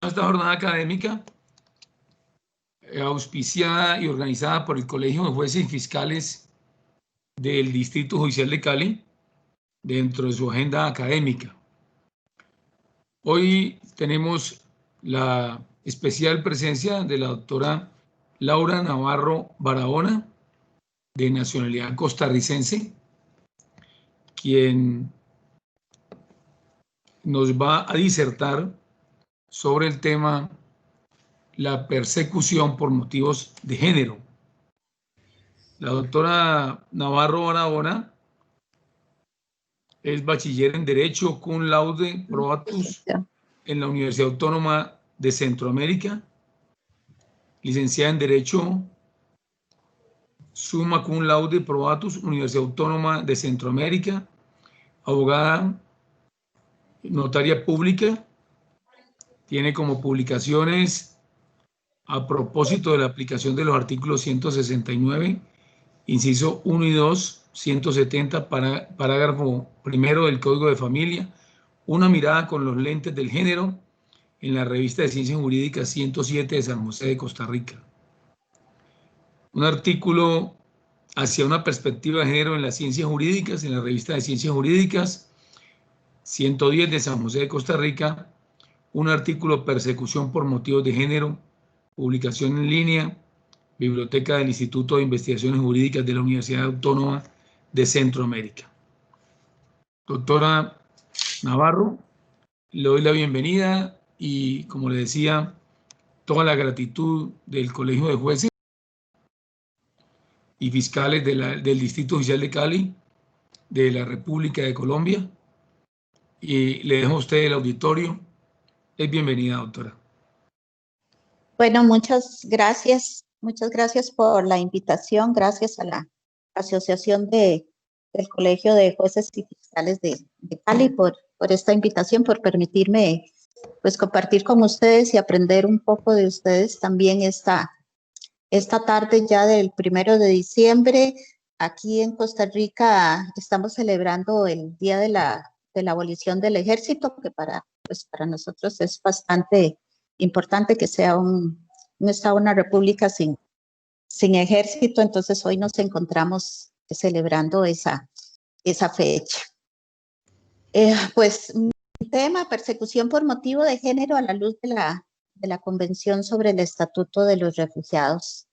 Esta jornada académica, auspiciada y organizada por el Colegio de Jueces y Fiscales del Distrito Judicial de Cali, dentro de su agenda académica. Hoy tenemos la especial presencia de la doctora Laura Navarro Barahona, de nacionalidad costarricense, quien nos va a disertar sobre el tema la persecución por motivos de género. La doctora Navarro Barahona es bachiller en Derecho cum laude probatus en la Universidad Autónoma de Centroamérica, licenciada en Derecho summa cum laude probatus, Universidad Autónoma de Centroamérica, abogada, notaria pública, tiene como publicaciones a propósito de la aplicación de los artículos 169, inciso 1 y 2, 170, parágrafo primero del Código de Familia, una mirada con los lentes del género, en la revista de Ciencias Jurídicas 107 de San José de Costa Rica. Un artículo hacia una perspectiva de género en las ciencias jurídicas, en la revista de Ciencias Jurídicas 110 de San José de Costa Rica. Un artículo persecución por motivos de género, publicación en línea, Biblioteca del Instituto de Investigaciones Jurídicas de la Universidad Autónoma de Centroamérica. Doctora Navarro, le doy la bienvenida y, como le decía, toda la gratitud del Colegio de Jueces y Fiscales del Distrito Judicial de Cali, de la República de Colombia. Y le dejo a usted el auditorio. Es bienvenida, doctora. Bueno, muchas gracias por la invitación, gracias a la Asociación del Colegio de Jueces y Fiscales de Cali por esta invitación, por permitirme pues compartir con ustedes y aprender un poco de ustedes también esta tarde ya del 1 de diciembre. Aquí en Costa Rica estamos celebrando el Día de la Abolición del Ejército, que para nosotros es bastante importante que sea un Estado, una república sin ejército. Entonces hoy nos encontramos celebrando esa fecha. Pues mi tema, persecución por motivo de género a la luz de la Convención sobre el Estatuto de los Refugiados.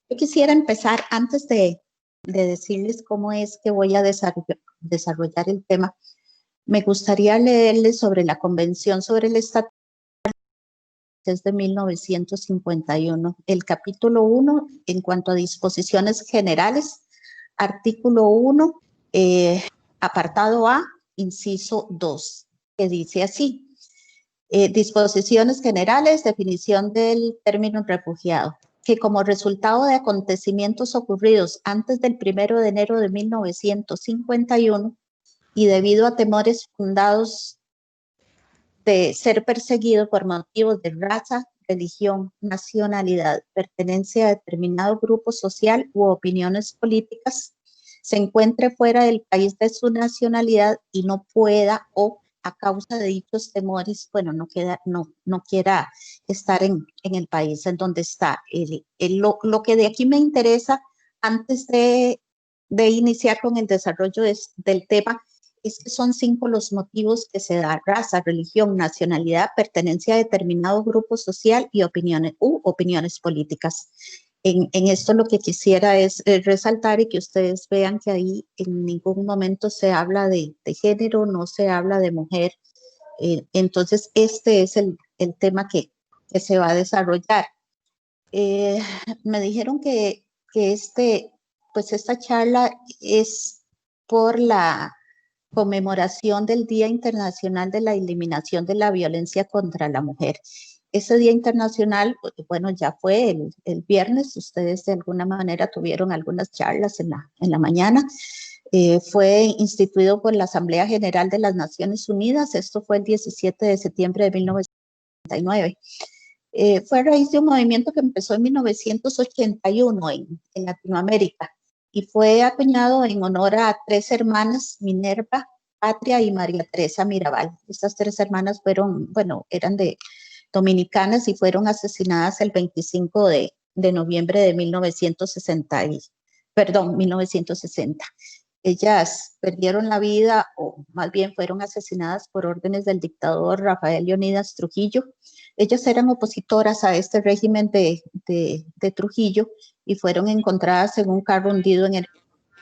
Yo quisiera empezar, antes de decirles cómo es que voy a desarrollar el tema, me gustaría leerles sobre la Convención sobre el Estatuto, que es de 1951. El capítulo 1, en cuanto a disposiciones generales, artículo 1, apartado A, inciso 2, que dice así: disposiciones generales, definición del término refugiado, que como resultado de acontecimientos ocurridos antes del 1 de enero de 1951 y debido a temores fundados de ser perseguido por motivos de raza, religión, nacionalidad, pertenencia a determinado grupo social u opiniones políticas, se encuentre fuera del país de su nacionalidad y no pueda o a causa de dichos temores, bueno, no quiera estar en el país en donde está. Lo que de aquí me interesa, antes de iniciar con el desarrollo del tema, es que son 5 los motivos que se da: raza, religión, nacionalidad, pertenencia a determinado grupo social y opiniones políticas. En esto lo que quisiera es resaltar y que ustedes vean que ahí en ningún momento se habla de género, no se habla de mujer. Entonces, este es el tema que se va a desarrollar. Me dijeron que esta charla es por la conmemoración del Día Internacional de la Eliminación de la Violencia contra la Mujer. Ese Día Internacional, bueno, ya fue el viernes. Ustedes de alguna manera tuvieron algunas charlas en la mañana. Fue instituido por la Asamblea General de las Naciones Unidas. Esto fue el 17 de septiembre de 1999. Fue a raíz de un movimiento que empezó en 1981 en Latinoamérica y fue acuñado en honor a 3 hermanas, Minerva, Patria y María Teresa Mirabal. Estas 3 hermanas eran de dominicanas y fueron asesinadas el 25 de noviembre de 1960. Ellas perdieron la vida, o más bien fueron asesinadas por órdenes del dictador Rafael Leónidas Trujillo. Ellas eran opositoras a este régimen de Trujillo y fueron encontradas en un carro hundido en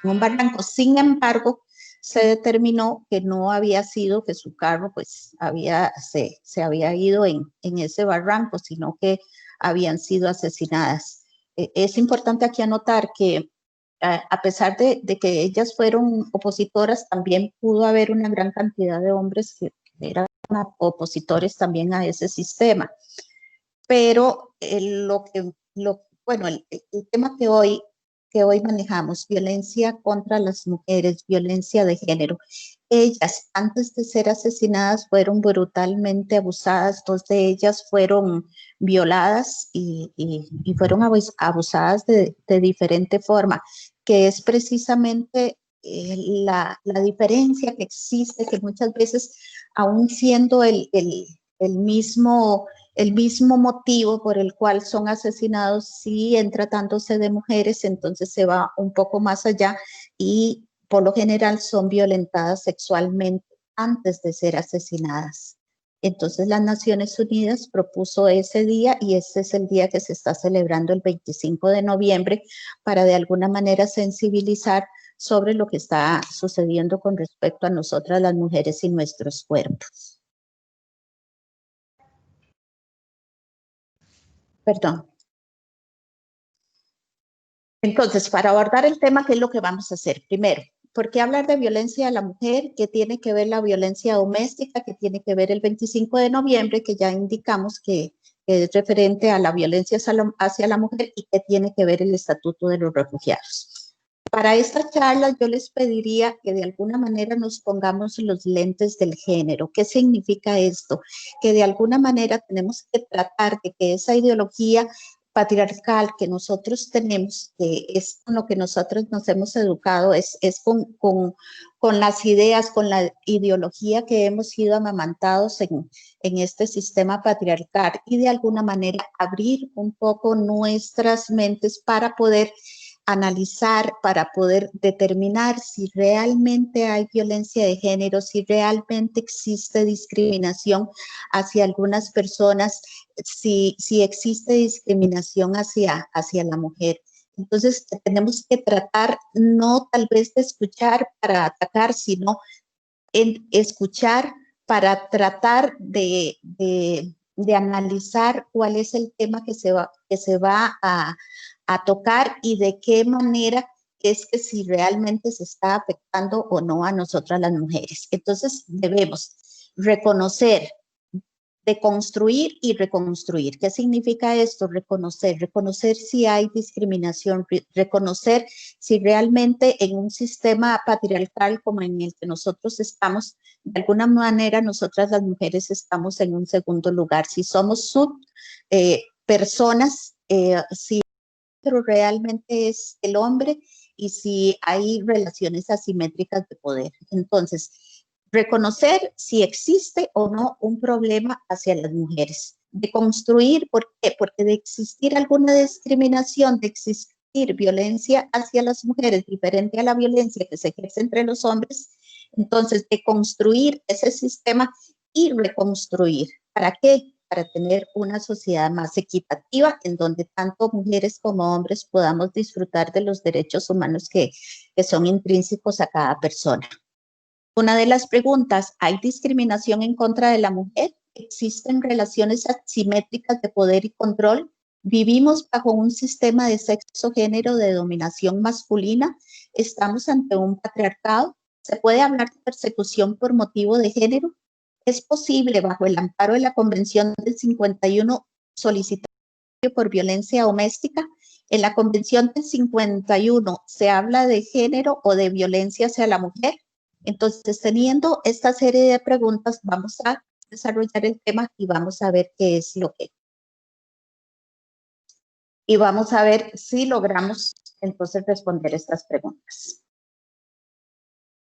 un barranco. Sin embargo, se determinó que no había sido que su carro pues se había ido en ese barranco, sino que habían sido asesinadas. Es importante aquí anotar que a pesar de que ellas fueron opositoras, también pudo haber una gran cantidad de hombres que eran opositores también a ese sistema. Pero el tema que hoy manejamos, violencia contra las mujeres, violencia de género. Ellas, antes de ser asesinadas, fueron brutalmente abusadas. 2 de ellas fueron violadas y fueron abusadas de diferente forma, que es precisamente la diferencia que existe, que muchas veces, aún siendo el mismo motivo por el cual son asesinados, sí, en tratándose de mujeres, entonces se va un poco más allá y por lo general son violentadas sexualmente antes de ser asesinadas. Entonces las Naciones Unidas propuso ese día y ese es el día que se está celebrando el 25 de noviembre para de alguna manera sensibilizar sobre lo que está sucediendo con respecto a nosotras las mujeres y nuestros cuerpos. Perdón. Entonces, para abordar el tema, ¿qué es lo que vamos a hacer? Primero, ¿por qué hablar de violencia a la mujer? ¿Qué tiene que ver la violencia doméstica? ¿Qué tiene que ver el 25 de noviembre? Que ya indicamos que es referente a la violencia hacia la mujer y qué tiene que ver el Estatuto de los Refugiados. Para esta charla yo les pediría que de alguna manera nos pongamos los lentes del género. ¿Qué significa esto? Que de alguna manera tenemos que tratar de que esa ideología patriarcal que nosotros tenemos, que es con lo que nosotros nos hemos educado, es con las ideas, con la ideología que hemos sido amamantados en este sistema patriarcal y de alguna manera abrir un poco nuestras mentes para poder analizar, para poder determinar si realmente hay violencia de género, si realmente existe discriminación hacia algunas personas, si existe discriminación hacia la mujer. Entonces, tenemos que tratar no tal vez de escuchar para atacar, sino en escuchar para tratar de analizar cuál es el tema que se va a tocar y de qué manera es que si realmente se está afectando o no a nosotras las mujeres. Entonces, debemos reconocer, deconstruir y reconstruir. ¿Qué significa esto? Reconocer si hay discriminación, reconocer si realmente en un sistema patriarcal como en el que nosotros estamos, de alguna manera nosotras las mujeres estamos en un segundo lugar. Si somos personas, si pero realmente es el hombre y si hay relaciones asimétricas de poder. Entonces, reconocer si existe o no un problema hacia las mujeres. De construir, ¿por qué? Porque de existir alguna discriminación, de existir violencia hacia las mujeres diferente a la violencia que se ejerce entre los hombres, entonces de construir ese sistema y reconstruir. ¿Para qué? Para tener una sociedad más equitativa en donde tanto mujeres como hombres podamos disfrutar de los derechos humanos que son intrínsecos a cada persona. Una de las preguntas, ¿hay discriminación en contra de la mujer? ¿Existen relaciones asimétricas de poder y control? ¿Vivimos bajo un sistema de sexo-género de dominación masculina? ¿Estamos ante un patriarcado? ¿Se puede hablar de persecución por motivo de género? ¿Es posible, bajo el amparo de la Convención del 51, solicitar por violencia doméstica? En la Convención del 51, ¿se habla de género o de violencia hacia la mujer? Entonces, teniendo esta serie de preguntas, vamos a desarrollar el tema y vamos a ver qué es lo que. Y vamos a ver si logramos entonces responder estas preguntas.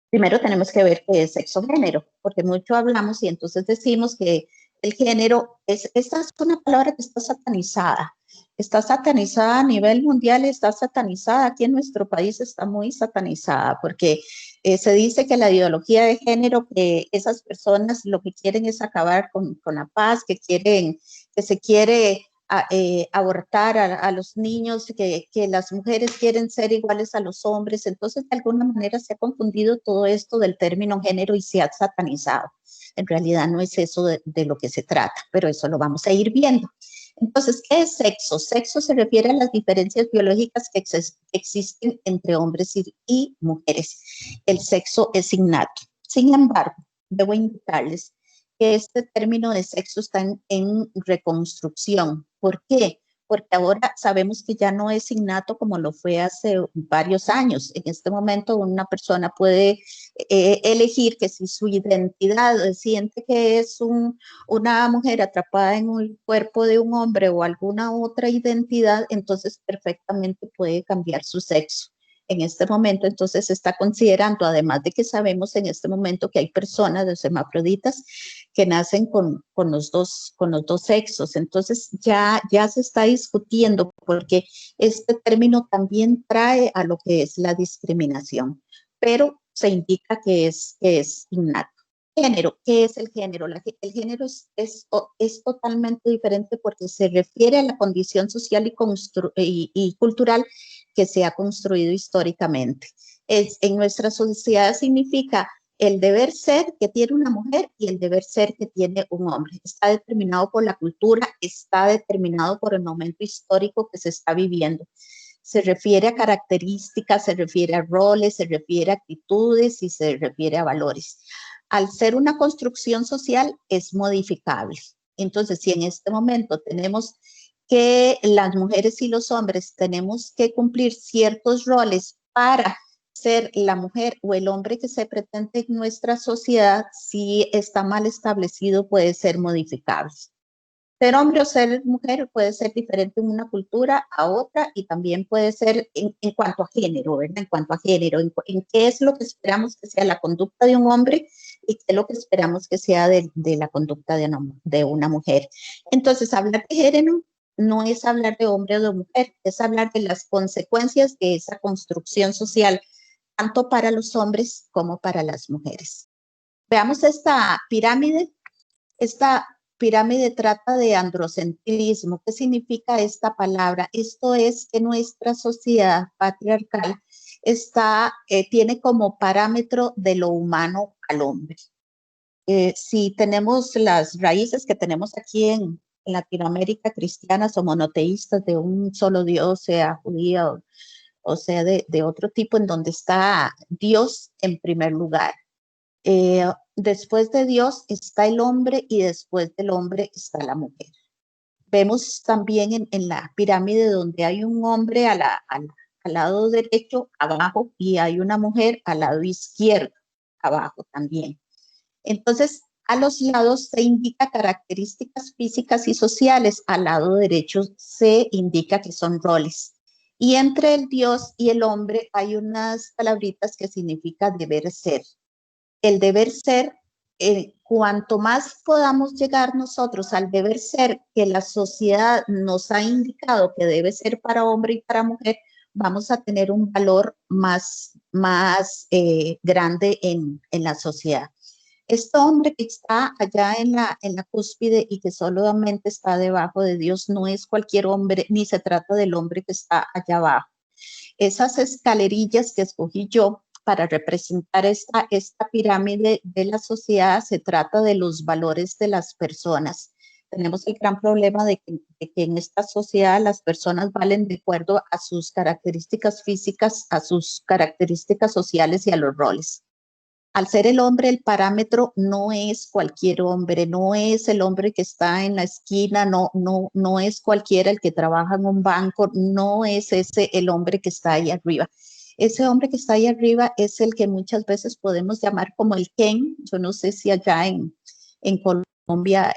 Primero tenemos que ver qué es sexo-género, porque mucho hablamos y entonces decimos que el género, esta es una palabra que está satanizada a nivel mundial, está satanizada aquí en nuestro país, está muy satanizada, porque se dice que la ideología de género, que esas personas lo que quieren es acabar con la paz, que se quiere abortar a los niños, que las mujeres quieren ser iguales a los hombres. Entonces, de alguna manera se ha confundido todo esto del término género y se ha satanizado. En realidad no es eso de lo que se trata, pero eso lo vamos a ir viendo. Entonces, ¿qué es sexo? Sexo se refiere a las diferencias biológicas que existen entre hombres y mujeres. El sexo es innato. Sin embargo, debo indicarles que este término de sexo está en reconstrucción. ¿Por qué? Porque ahora sabemos que ya no es innato como lo fue hace varios años. En este momento una persona puede elegir que si su identidad siente que es una mujer atrapada en el cuerpo de un hombre o alguna otra identidad, entonces perfectamente puede cambiar su sexo. En este momento, entonces, se está considerando, además de que sabemos en este momento que hay personas, los hermafroditas, que nacen con los dos sexos. Entonces, ya se está discutiendo porque este término también trae a lo que es la discriminación, pero se indica que es innato. Género, ¿qué es el género? El género es totalmente diferente porque se refiere a la condición social y cultural que se ha construido históricamente. En nuestra sociedad significa el deber ser que tiene una mujer y el deber ser que tiene un hombre. Está determinado por la cultura, está determinado por el momento histórico que se está viviendo. Se refiere a características, se refiere a roles, se refiere a actitudes y se refiere a valores. Al ser una construcción social, es modificable. Entonces, si en este momento tenemos que las mujeres y los hombres tenemos que cumplir ciertos roles para ser la mujer o el hombre que se pretende en nuestra sociedad, si está mal establecido, puede ser modificable. Ser hombre o ser mujer puede ser diferente en una cultura a otra y también puede ser en cuanto a género, ¿verdad? En cuanto a género, en qué es lo que esperamos que sea la conducta de un hombre y qué es lo que esperamos que sea de la conducta de una mujer. Entonces, hablar de género no es hablar de hombre o de mujer, es hablar de las consecuencias de esa construcción social, tanto para los hombres como para las mujeres. Veamos esta pirámide. Esta pirámide trata de androcentrismo. ¿Qué significa esta palabra? Esto es que nuestra sociedad patriarcal tiene como parámetro de lo humano al hombre. Si tenemos las raíces que tenemos aquí en Latinoamérica cristianas o monoteístas de un solo Dios, sea judío o sea de otro tipo, en donde está Dios en primer lugar. Después de Dios está el hombre y después del hombre está la mujer. Vemos también en la pirámide donde hay un hombre al lado derecho, abajo, y hay una mujer al lado izquierdo, abajo también. Entonces, a los lados se indica características físicas y sociales, al lado derecho se indica que son roles. Y entre el Dios y el hombre hay unas palabritas que significa deber ser. El deber ser, cuanto más podamos llegar nosotros al deber ser que la sociedad nos ha indicado que debe ser para hombre y para mujer, vamos a tener un valor más grande en la sociedad. Este hombre que está allá en la cúspide y que solamente está debajo de Dios no es cualquier hombre, ni se trata del hombre que está allá abajo. Esas escalerillas que escogí yo para representar esta pirámide de la sociedad, se trata de los valores de las personas. Tenemos el gran problema de que en esta sociedad las personas valen de acuerdo a sus características físicas, a sus características sociales y a los roles. Al ser el hombre el parámetro, no es cualquier hombre, no es el hombre que está en la esquina, no es cualquiera el que trabaja en un banco, no es ese el hombre que está ahí arriba. Ese hombre que está ahí arriba es el que muchas veces podemos llamar como el Ken. Yo no sé si allá en Colombia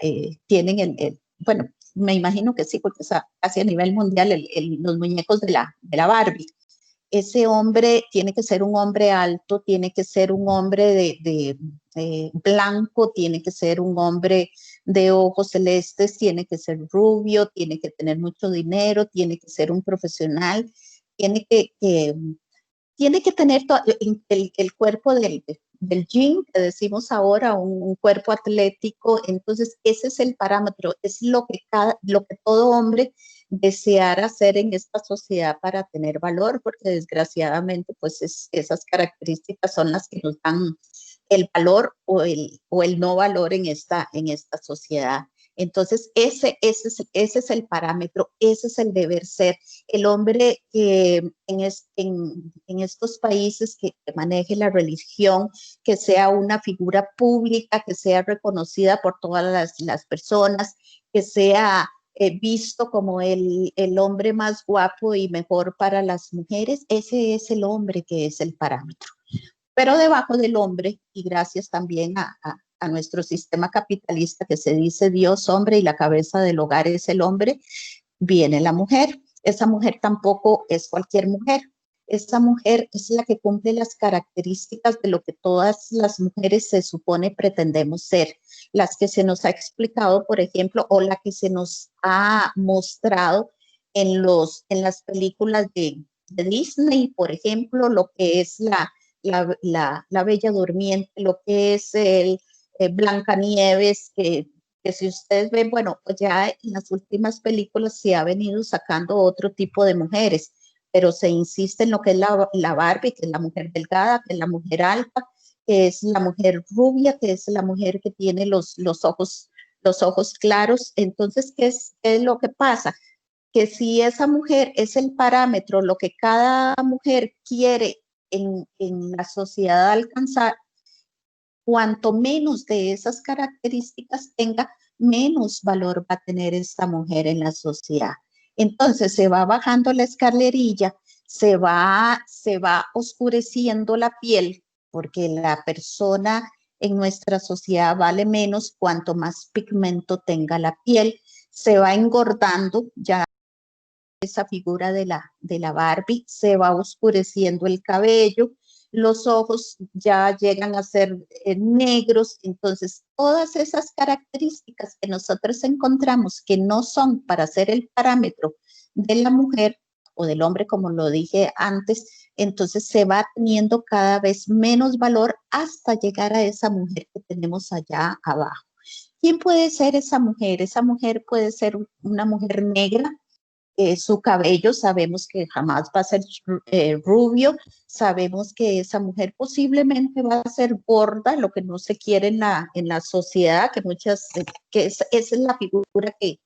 tienen bueno, me imagino que sí, porque es casi a nivel mundial los muñecos de la Barbie. ese hombre tiene que ser un hombre alto, tiene que ser un hombre blanco, tiene que ser un hombre de ojos celestes, tiene que ser rubio, tiene que tener mucho dinero, tiene que ser un profesional, tiene que tener el cuerpo del gym, que decimos ahora, un cuerpo atlético. Entonces ese es el parámetro, es lo que todo hombre desear hacer en esta sociedad para tener valor, porque desgraciadamente pues esas características son las que nos dan el valor o el no valor en esta sociedad. Entonces, ese es el parámetro, ese es el deber ser. El hombre que en estos países que maneje la religión, que sea una figura pública, que sea reconocida por todas las personas, que sea visto como el hombre más guapo y mejor para las mujeres, ese es el hombre que es el parámetro. Pero debajo del hombre, y gracias también a nuestro sistema capitalista que se dice Dios, hombre, y la cabeza del hogar es el hombre, viene la mujer. Esa mujer tampoco es cualquier mujer. Esa mujer es la que cumple las características de lo que todas las mujeres se supone pretendemos ser. Las que se nos ha explicado, por ejemplo, o la que se nos ha mostrado en las películas de Disney, por ejemplo, lo que es la Bella Durmiente, lo que es el Blancanieves, que si ustedes ven, bueno, pues ya en las últimas películas se ha venido sacando otro tipo de mujeres, pero se insiste en lo que es la Barbie, que es la mujer delgada, que es la mujer alta, que es la mujer rubia, que es la mujer que tiene los ojos claros. Entonces, ¿qué es lo que pasa? Que si esa mujer es el parámetro, lo que cada mujer quiere en la sociedad alcanzar, cuanto menos de esas características tenga, menos valor va a tener esta mujer en la sociedad. Entonces se va bajando la escalerilla, se va oscureciendo la piel, porque la persona en nuestra sociedad vale menos cuanto más pigmento tenga la piel, se va engordando, ya esa figura de la Barbie, se va oscureciendo el cabello, los ojos ya llegan a ser negros. Entonces todas esas características que nosotros encontramos que no son para ser el parámetro de la mujer o del hombre, como lo dije antes, entonces se va teniendo cada vez menos valor hasta llegar a esa mujer que tenemos allá abajo. ¿Quién puede ser esa mujer? Esa mujer puede ser una mujer negra. Su cabello sabemos que jamás va a ser rubio, sabemos que esa mujer posiblemente va a ser gorda, lo que no se quiere en la sociedad, que esa es la figura que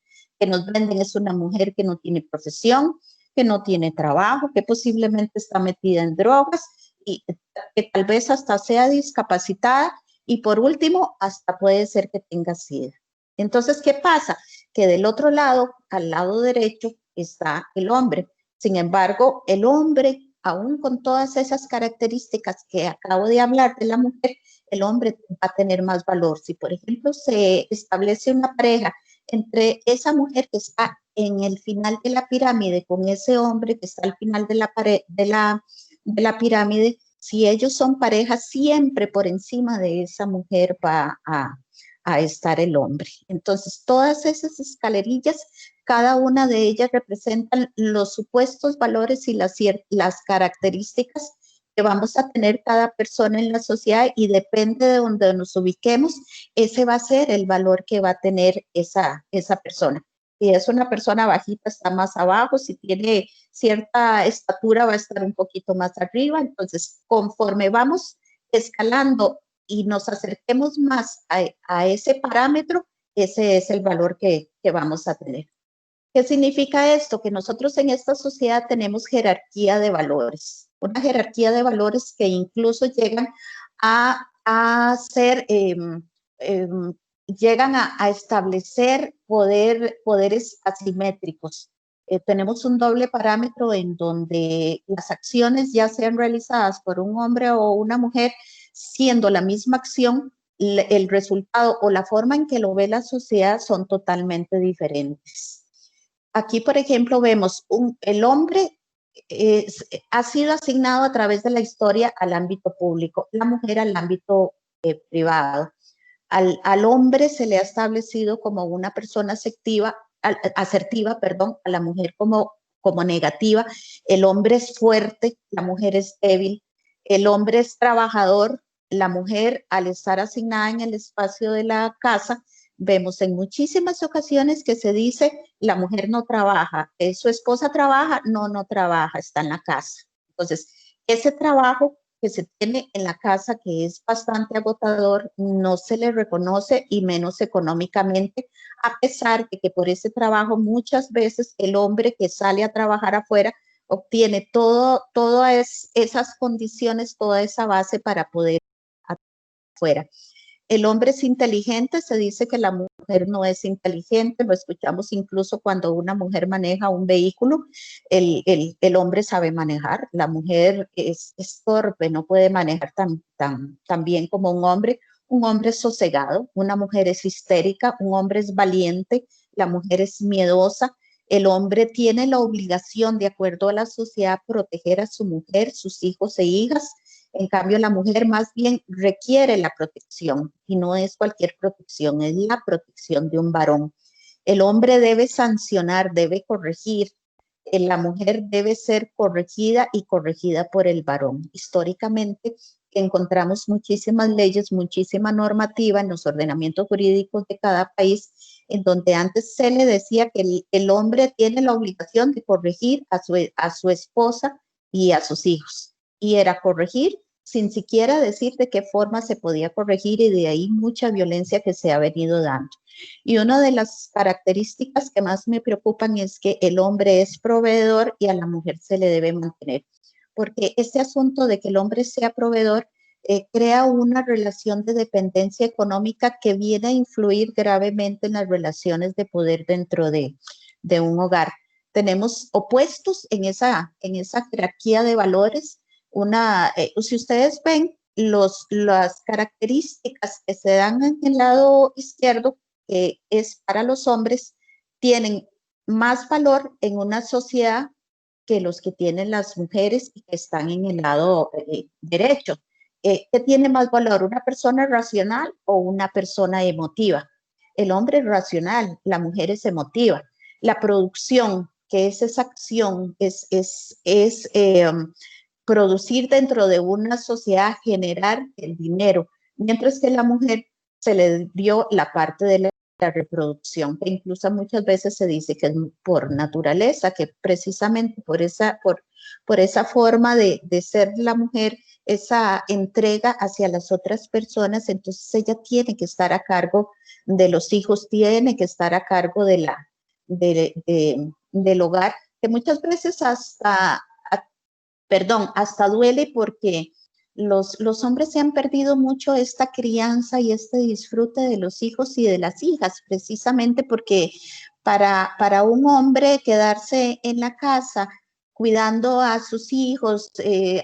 nos venden, es una mujer que no tiene profesión, que no tiene trabajo, que posiblemente está metida en drogas y que tal vez hasta sea discapacitada y por último hasta puede ser que tenga SIDA. Entonces, ¿qué pasa? Que del otro lado, al lado derecho, está el hombre. Sin embargo, el hombre, aún con todas esas características que acabo de hablar de la mujer, el hombre va a tener más valor. Si, por ejemplo, se establece una pareja entre esa mujer que está en el final de la pirámide con ese hombre que está al final de la pirámide, si ellos son pareja, siempre por encima de esa mujer va a estar el hombre. Entonces, todas esas escalerillas, cada una de ellas representan los supuestos valores y las características que vamos a tener cada persona en la sociedad, y depende de donde nos ubiquemos, ese va a ser el valor que va a tener esa persona. Si es una persona bajita, está más abajo. Si tiene cierta estatura, va a estar un poquito más arriba. Entonces, conforme vamos escalando y nos acerquemos más a ese parámetro, ese es el valor que vamos a tener. ¿Qué significa esto? Que nosotros en esta sociedad tenemos jerarquía de valores, una jerarquía de valores que incluso llegan a ser, llegan a establecer poderes asimétricos. Tenemos un doble parámetro en donde las acciones, ya sean realizadas por un hombre o una mujer, siendo la misma acción, el resultado o la forma en que lo ve la sociedad son totalmente diferentes. Aquí, por ejemplo, vemos el hombre ha sido asignado a través de la historia al ámbito público, la mujer al ámbito privado. Al hombre se le ha establecido como una persona asertiva, perdón, a la mujer como negativa. El hombre es fuerte, la mujer es débil. El hombre es trabajador, la mujer, al estar asignada en el espacio de la casa, vemos en muchísimas ocasiones que se dice, la mujer no trabaja, su esposa trabaja, no trabaja, está en la casa. Entonces, ese trabajo que se tiene en la casa, que es bastante agotador, no se le reconoce y menos económicamente, a pesar de que por ese trabajo muchas veces el hombre que sale a trabajar afuera obtiene todas esas condiciones, toda esa base para poder afuera. El hombre es inteligente, se dice que la mujer no es inteligente, lo escuchamos incluso cuando una mujer maneja un vehículo, el hombre sabe manejar, la mujer es torpe, no puede manejar tan bien como un hombre es sosegado, una mujer es histérica, un hombre es valiente, la mujer es miedosa, el hombre tiene la obligación, de acuerdo a la sociedad, proteger a su mujer, sus hijos e hijas. En cambio, la mujer más bien requiere la protección y no es cualquier protección, es la protección de un varón. El hombre debe sancionar, debe corregir. La mujer debe ser corregida y corregida por el varón. Históricamente encontramos muchísimas leyes, muchísima normativa en los ordenamientos jurídicos de cada país, en donde antes se le decía que el hombre tiene la obligación de corregir a su esposa y a sus hijos. Y era corregir sin siquiera decir de qué forma se podía corregir, y de ahí mucha violencia que se ha venido dando. Y una de las características que más me preocupan es que el hombre es proveedor y a la mujer se le debe mantener, porque este asunto de que el hombre sea proveedor crea una relación de dependencia económica que viene a influir gravemente en las relaciones de poder dentro de un hogar. Tenemos opuestos en esa jerarquía de valores. Si ustedes ven las características que se dan en el lado izquierdo, que es para los hombres, tienen más valor en una sociedad que los que tienen las mujeres y que están en el lado derecho. ¿Qué tiene más valor, una persona racional o una persona emotiva? El hombre es racional, la mujer es emotiva. La producción, que es esa acción, es producir dentro de una sociedad, generar el dinero, mientras que la mujer se le dio la parte de la reproducción, que incluso muchas veces se dice que es por naturaleza, que precisamente por esa forma de ser la mujer, esa entrega hacia las otras personas, entonces ella tiene que estar a cargo de los hijos, tiene que estar a cargo del hogar, que muchas veces hasta duele, porque los hombres se han perdido mucho esta crianza y este disfrute de los hijos y de las hijas, precisamente porque para un hombre quedarse en la casa cuidando a sus hijos,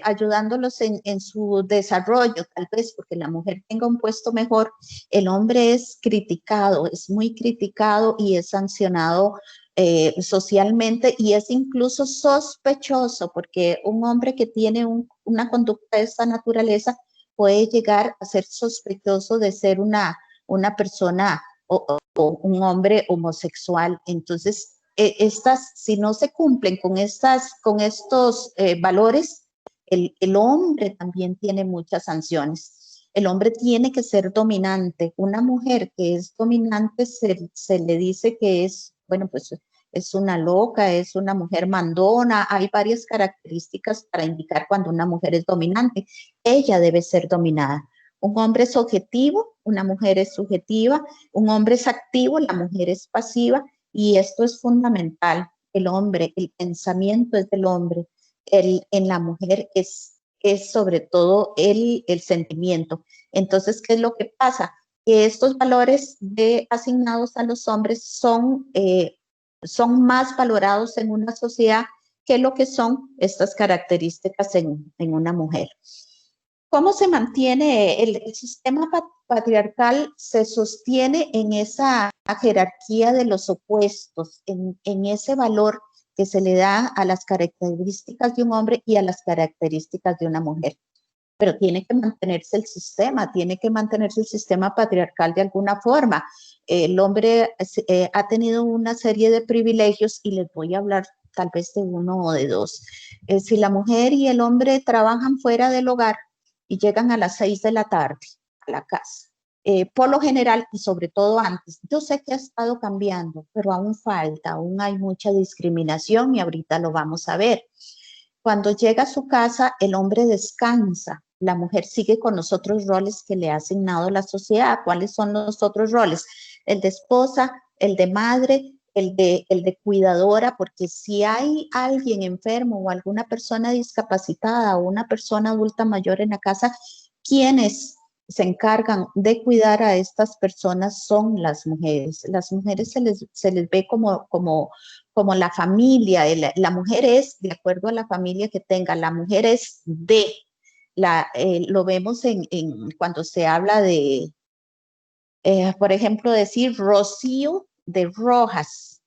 ayudándolos en su desarrollo, tal vez porque la mujer tenga un puesto mejor, el hombre es criticado, es muy criticado y es sancionado socialmente, y es incluso sospechoso, porque un hombre que tiene una conducta de esta naturaleza puede llegar a ser sospechoso de ser una persona o un hombre homosexual. Entonces, si no se cumplen con estos valores, el hombre también tiene muchas sanciones. El hombre tiene que ser dominante. Una mujer que es dominante se le dice que es, bueno, pues es una loca, es una mujer mandona. Hay varias características para indicar cuando una mujer es dominante. Ella debe ser dominada. Un hombre es objetivo, una mujer es subjetiva. Un hombre es activo, la mujer es pasiva. Y esto es fundamental. El hombre, el pensamiento es del hombre. En la mujer es sobre todo el sentimiento. Entonces, ¿qué es lo que pasa? Que estos valores asignados a los hombres son más valorados en una sociedad que lo que son estas características en una mujer. ¿Cómo se mantiene el sistema patriarcal? Se sostiene en esa jerarquía de los opuestos, en ese valor que se le da a las características de un hombre y a las características de una mujer. Pero tiene que mantenerse el sistema patriarcal de alguna forma. El hombre ha tenido una serie de privilegios y les voy a hablar tal vez de uno o de dos. Si la mujer y el hombre trabajan fuera del hogar y llegan a las 6 de la tarde a la casa, por lo general y sobre todo antes, yo sé que ha estado cambiando, pero aún falta, aún hay mucha discriminación y ahorita lo vamos a ver. Cuando llega a su casa, el hombre descansa, la mujer sigue con los otros roles que le ha asignado la sociedad. ¿Cuáles son los otros roles? El de esposa, el de madre, el de cuidadora, porque si hay alguien enfermo o alguna persona discapacitada o una persona adulta mayor en la casa, ¿quiénes se encargan de cuidar a estas personas? Son las mujeres. Las mujeres se les ve como la familia. La mujer es, de acuerdo a la familia que tenga, la mujer es lo vemos cuando se habla de, por ejemplo, decir Rocío de Rojas,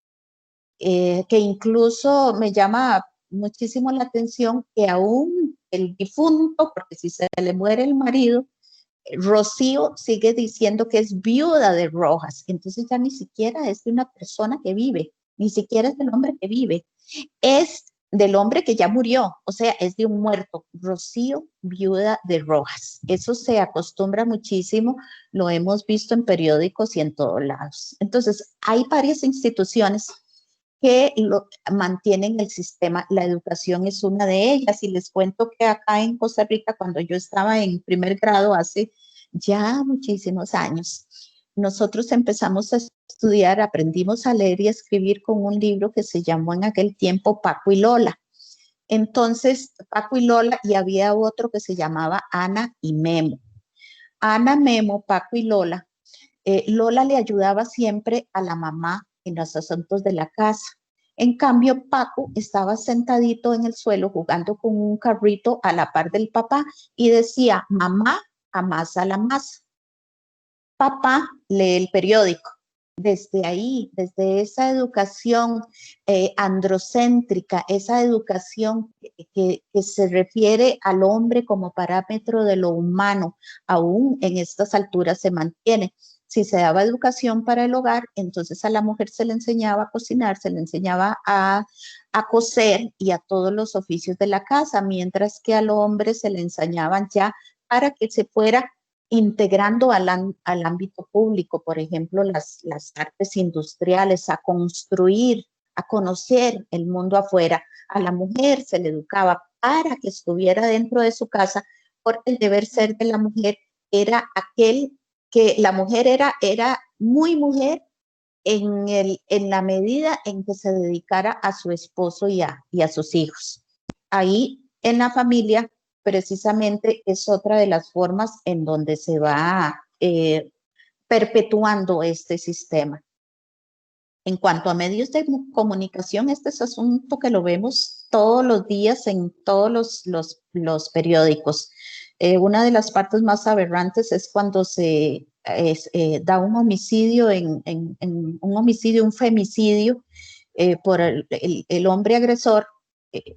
que incluso me llama muchísimo la atención que aún el difunto, porque si se le muere el marido, Rocío sigue diciendo que es viuda de Rojas, entonces ya ni siquiera es de una persona que vive, ni siquiera es del hombre que vive, es del hombre que ya murió, o sea, es de un muerto. Rocío, viuda de Rojas. Eso se acostumbra muchísimo, lo hemos visto en periódicos y en todos lados. Entonces, hay varias instituciones que mantienen el sistema. La educación es una de ellas, y les cuento que acá en Costa Rica, cuando yo estaba en primer grado hace ya muchísimos años, nosotros empezamos a estudiar, aprendimos a leer y a escribir con un libro que se llamó en aquel tiempo Paco y Lola. Entonces, Paco y Lola, y había otro que se llamaba Ana y Memo. Ana, Memo, Paco y Lola. Lola le ayudaba siempre a la mamá en los asuntos de la casa. En cambio, Paco estaba sentadito en el suelo jugando con un carrito a la par del papá y decía: mamá amasa la masa, papá lee el periódico. Desde ahí, desde esa educación androcéntrica, esa educación que se refiere al hombre como parámetro de lo humano, aún en estas alturas se mantiene. Si se daba educación para el hogar, entonces a la mujer se le enseñaba a cocinar, se le enseñaba a coser y a todos los oficios de la casa, mientras que al hombre se le enseñaban ya para que se fuera integrando al ámbito público, por ejemplo, las artes industriales, a construir, a conocer el mundo afuera. A la mujer se le educaba para que estuviera dentro de su casa, porque el deber ser de la mujer era aquel que la mujer era muy mujer en la medida en que se dedicara a su esposo y a sus hijos. Ahí en la familia precisamente es otra de las formas en donde se va perpetuando este sistema. En cuanto a medios de comunicación, este es asunto que lo vemos todos los días en todos los periódicos. Una de las partes más aberrantes es cuando se da un homicidio, un femicidio, por el hombre agresor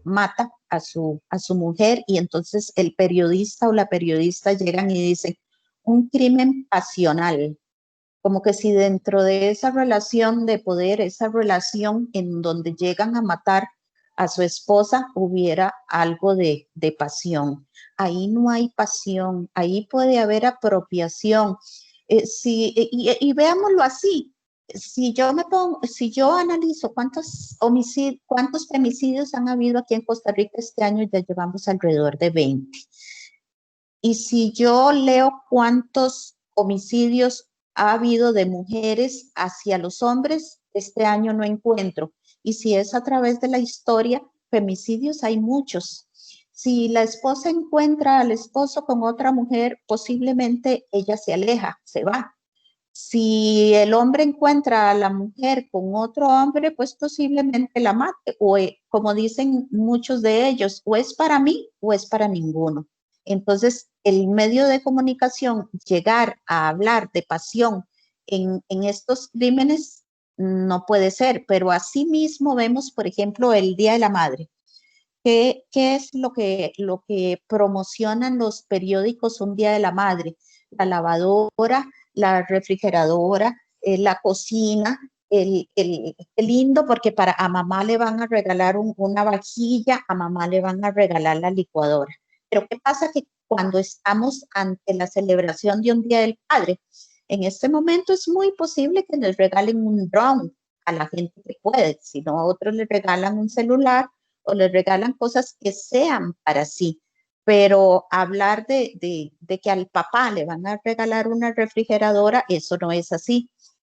mata a su mujer, y entonces el periodista o la periodista llegan y dicen: un crimen pasional, como que si dentro de esa relación de poder, esa relación en donde llegan a matar a su esposa, hubiera algo de pasión. Ahí no hay pasión, ahí puede haber apropiación. Y veámoslo así. Si yo analizo cuántos femicidios han habido aquí en Costa Rica este año, ya llevamos alrededor de 20. Y si yo leo cuántos homicidios ha habido de mujeres hacia los hombres, este año no encuentro. Y si es a través de la historia, femicidios hay muchos. Si la esposa encuentra al esposo con otra mujer, posiblemente ella se aleja, se va. Si el hombre encuentra a la mujer con otro hombre, pues posiblemente la mate, o como dicen muchos de ellos, o es para mí o es para ninguno. Entonces, el medio de comunicación, llegar a hablar de pasión en estos crímenes, no puede ser, pero asimismo vemos, por ejemplo, el Día de la Madre. ¿Qué es lo que promocionan los periódicos un Día de la Madre? La lavadora, la refrigeradora, la cocina, el lindo porque a mamá le van a regalar una vajilla, a mamá le van a regalar la licuadora. Pero ¿qué pasa? Que cuando estamos ante la celebración de un Día del Padre, en este momento es muy posible que les regalen un drone a la gente que puede, si no a otros les regalan un celular o les regalan cosas que sean para sí. Pero hablar de que al papá le van a regalar una refrigeradora, eso no es así.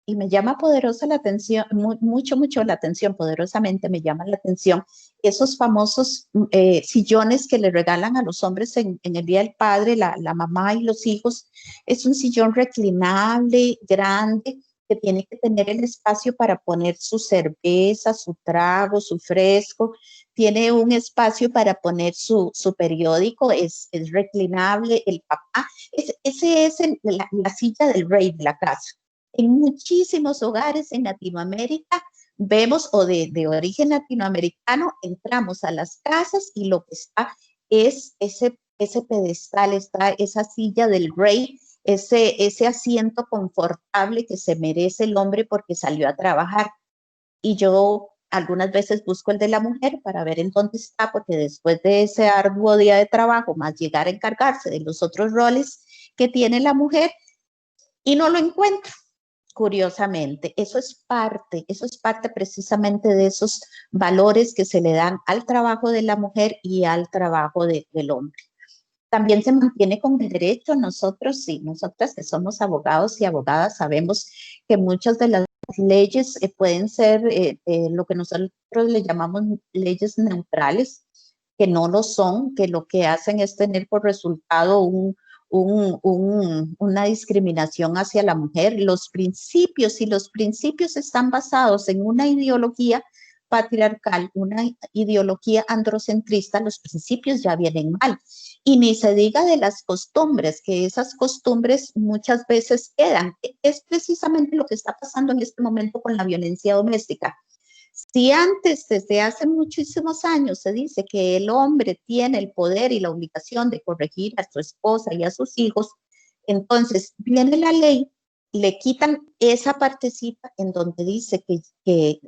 Y me llama poderosa la atención, mucho la atención, poderosamente me llama la atención esos famosos sillones que le regalan a los hombres en el Día del Padre, la mamá y los hijos. Es un sillón reclinable, grande, que tiene que tener el espacio para poner su cerveza, su trago, su fresco. Tiene un espacio para poner su periódico, es reclinable. El papá, ese es la silla del rey de la casa. En muchísimos hogares en Latinoamérica vemos, o de origen latinoamericano, entramos a las casas y lo que está es ese pedestal, está esa silla del rey, ese asiento confortable que se merece el hombre porque salió a trabajar. Y yo algunas veces busco el de la mujer para ver en dónde está, porque después de ese arduo día de trabajo, más llegar a encargarse de los otros roles que tiene la mujer, y no lo encuentro. Curiosamente, eso es parte precisamente de esos valores que se le dan al trabajo de la mujer y al trabajo del hombre. También se mantiene con el derecho. Nosotros, sí, nosotras que somos abogados y abogadas, sabemos que muchas de las leyes pueden ser lo que nosotros le llamamos leyes neutrales, que no lo son, que lo que hacen es tener por resultado una discriminación hacia la mujer. Los principios están basados en una ideología patriarcal, una ideología androcentrista, los principios ya vienen mal. Y ni se diga de las costumbres, que esas costumbres muchas veces quedan. Es precisamente lo que está pasando en este momento con la violencia doméstica. Si antes, desde hace muchísimos años, se dice que el hombre tiene el poder y la obligación de corregir a su esposa y a sus hijos, entonces viene la ley, le quitan esa partecita en donde dice que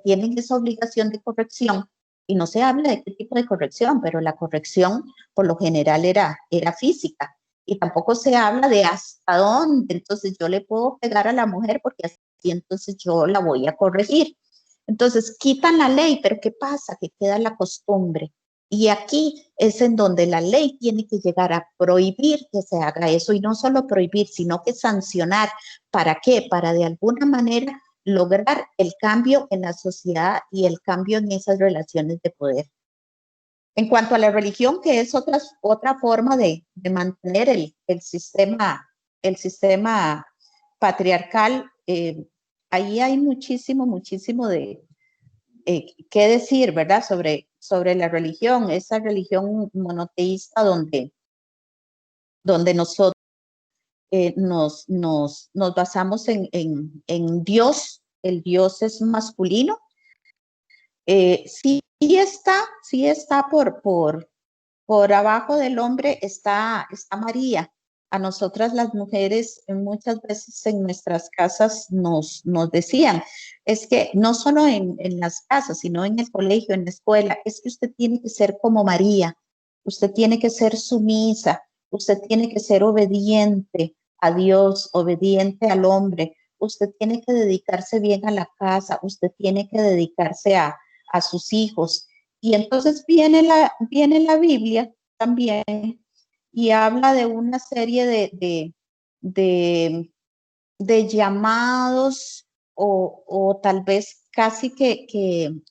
tienen esa obligación de corrección, y no se habla de qué tipo de corrección, pero la corrección por lo general era física, y tampoco se habla de hasta dónde, entonces yo le puedo pegar a la mujer porque así entonces yo la voy a corregir. Entonces quitan la ley, pero ¿qué pasa? Que queda la costumbre. Y aquí es en donde la ley tiene que llegar a prohibir que se haga eso, y no solo prohibir, sino que sancionar. ¿Para qué? Para de alguna manera lograr el cambio en la sociedad y el cambio en esas relaciones de poder. En cuanto a la religión, que es otra forma de mantener el sistema patriarcal, ahí hay muchísimo de qué decir, ¿verdad? Sobre la religión, esa religión monoteísta donde nosotros nos basamos en Dios. El Dios es masculino. Sí está por abajo del hombre, está María. A nosotras las mujeres muchas veces en nuestras casas nos decían, es que no solo en las casas, sino en el colegio, en la escuela, es que usted tiene que ser como María, usted tiene que ser sumisa, usted tiene que ser obediente a Dios, obediente al hombre, usted tiene que dedicarse bien a la casa, usted tiene que dedicarse a sus hijos. Y entonces viene la Biblia también y habla de una serie de llamados o tal vez casi sí,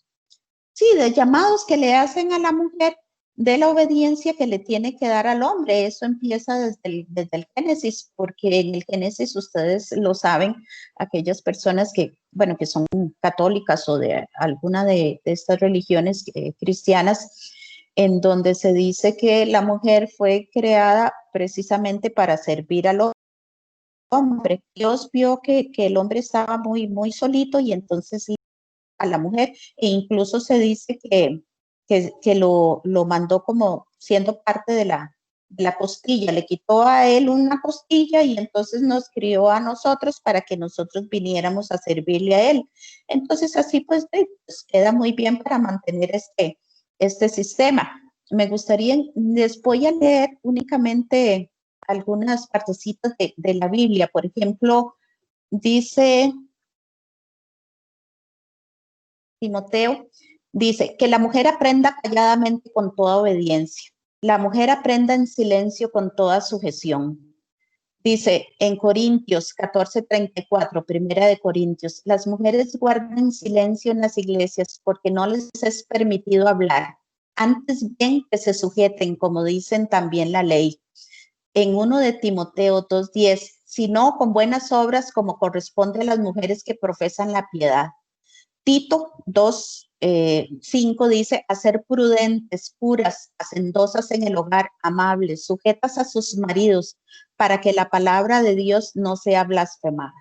de llamados que le hacen a la mujer de la obediencia que le tiene que dar al hombre. Eso empieza desde el Génesis, porque en el Génesis ustedes lo saben, aquellas personas que, bueno, que son católicas o de alguna de estas religiones cristianas, en donde se dice que la mujer fue creada precisamente para servir al hombre hombre. Dios vio que el hombre estaba muy solito y entonces a la mujer, e incluso se dice que lo mandó como siendo parte de la costilla, le quitó a él una costilla y entonces nos crió a nosotros para que nosotros viniéramos a servirle a él. Entonces así pues queda muy bien para mantener este sistema. Me gustaría, les voy a leer únicamente algunas partecitas de la Biblia. Por ejemplo, dice Timoteo, dice que la mujer aprenda calladamente con toda obediencia. La mujer aprenda en silencio con toda sujeción. Dice en Corintios 14:34, primera de Corintios, las mujeres guarden silencio en las iglesias porque no les es permitido hablar. Antes bien que se sujeten, como dicen también la ley. En 1 de Timoteo 2:10, sino con buenas obras como corresponde a las mujeres que profesan la piedad. Tito 2:5 dice, a ser prudentes, puras, hacendosas en el hogar, amables, sujetas a sus maridos, para que la palabra de Dios no sea blasfemada.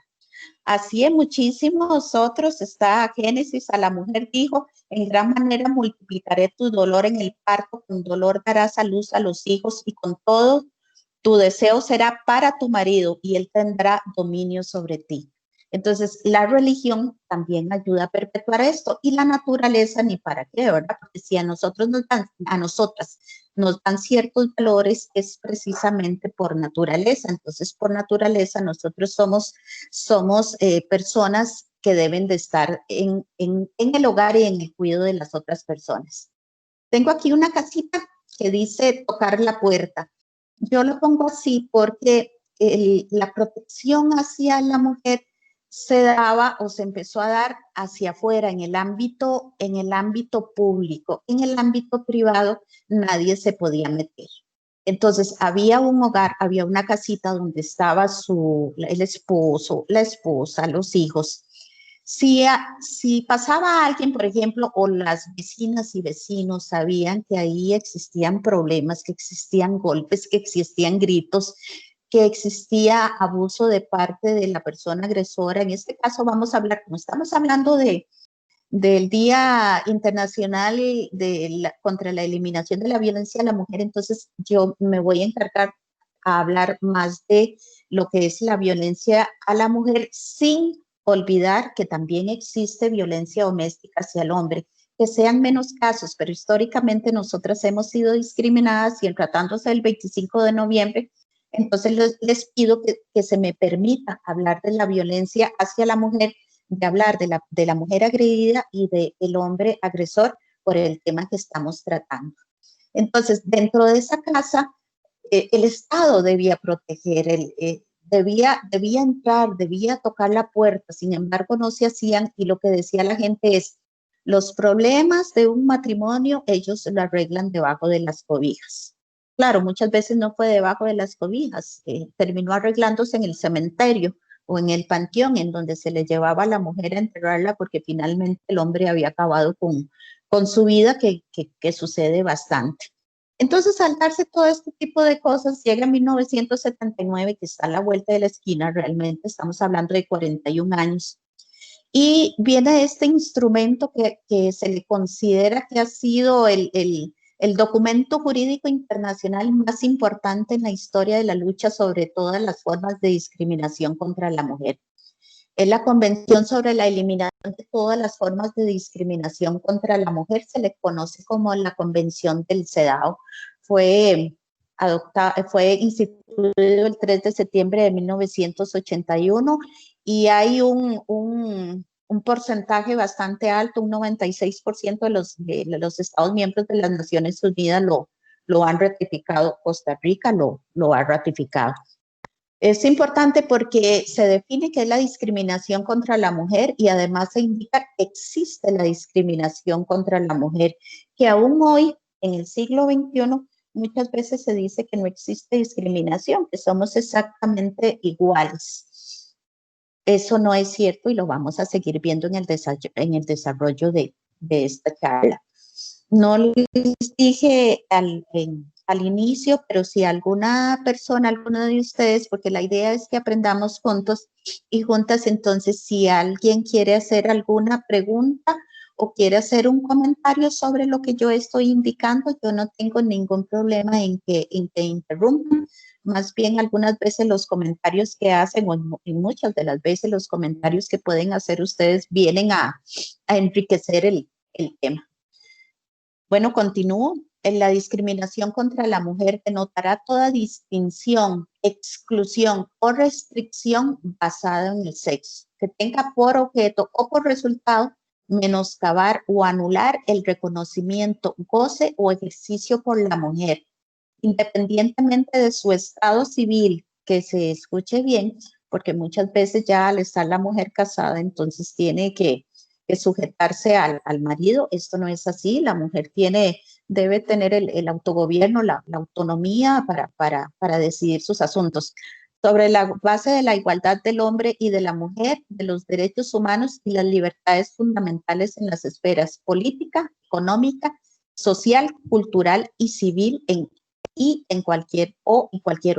Así en muchísimos otros está Génesis, a la mujer dijo, en gran manera multiplicaré tu dolor en el parto, con dolor darás a luz a los hijos y con todo tu deseo será para tu marido y él tendrá dominio sobre ti. Entonces, la religión también ayuda a perpetuar esto y la naturaleza ni para qué, ¿verdad? Porque si a nosotros a nosotras nos dan ciertos valores es precisamente por naturaleza. Entonces, por naturaleza nosotros somos personas que deben de estar en el hogar y en el cuidado de las otras personas. Tengo aquí una casita que dice tocar la puerta. Yo lo pongo así porque la protección hacia la mujer se daba o se empezó a dar hacia afuera, en el ámbito público. En el ámbito privado nadie se podía meter. Entonces había un hogar, había una casita donde estaba el esposo, la esposa, los hijos. Si pasaba alguien, por ejemplo, o las vecinas y vecinos sabían que ahí existían problemas, que existían golpes, que existían gritos, que existía abuso de parte de la persona agresora, en este caso vamos a hablar, como estamos hablando del Día Internacional contra la Eliminación de la Violencia a la Mujer, entonces yo me voy a encargar a hablar más de lo que es la violencia a la mujer sin olvidar que también existe violencia doméstica hacia el hombre, que sean menos casos, pero históricamente nosotras hemos sido discriminadas y en tratándose del 25 de noviembre, entonces les pido que se me permita hablar de la violencia hacia la mujer, de hablar de la mujer agredida y del hombre agresor por el tema que estamos tratando. Entonces, dentro de esa casa, el Estado debía proteger, debía entrar, debía tocar la puerta, sin embargo no se hacían y lo que decía la gente es, los problemas de un matrimonio ellos lo arreglan debajo de las cobijas. Claro, muchas veces no fue debajo de las cobijas, terminó arreglándose en el cementerio o en el panteón en donde se le llevaba a la mujer a enterrarla porque finalmente el hombre había acabado con su vida, que sucede bastante. Entonces, al darse todo este tipo de cosas, llega 1979, que está a la vuelta de la esquina, realmente estamos hablando de 41 años, y viene este instrumento que se le considera que ha sido el documento jurídico internacional más importante en la historia de la lucha sobre todas las formas de discriminación contra la mujer. Es la Convención sobre la Eliminación de todas las formas de discriminación contra la mujer, se le conoce como la Convención del CEDAW. Fue instituido el 3 de septiembre de 1981 y hay un porcentaje bastante alto, un 96% de los Estados miembros de las Naciones Unidas lo han ratificado. Costa Rica lo ha ratificado. Es importante porque se define qué es la discriminación contra la mujer y además se indica que existe la discriminación contra la mujer, que aún hoy, en el siglo XXI, muchas veces se dice que no existe discriminación, que somos exactamente iguales. Eso no es cierto y lo vamos a seguir viendo en el desarrollo de esta charla. No les dije al inicio, pero si alguna persona, alguno de ustedes, porque la idea es que aprendamos juntos y juntas, entonces si alguien quiere hacer alguna pregunta o quiere hacer un comentario sobre lo que yo estoy indicando, yo no tengo ningún problema en que interrumpan. Más bien algunas veces los comentarios que hacen, o en muchas de las veces los comentarios que pueden hacer ustedes vienen a enriquecer el tema. Bueno, continúo. En la discriminación contra la mujer denotará toda distinción, exclusión o restricción basada en el sexo, que tenga por objeto o por resultado menoscabar o anular el reconocimiento, goce o ejercicio por la mujer, independientemente de su estado civil, que se escuche bien, porque muchas veces ya al estar la mujer casada, entonces tiene que sujetarse al marido. Esto no es así. La mujer debe tener el autogobierno, la autonomía para decidir sus asuntos. Sobre la base de la igualdad del hombre y de la mujer, de los derechos humanos y las libertades fundamentales en las esferas política, económica, social, cultural y civil en cualquier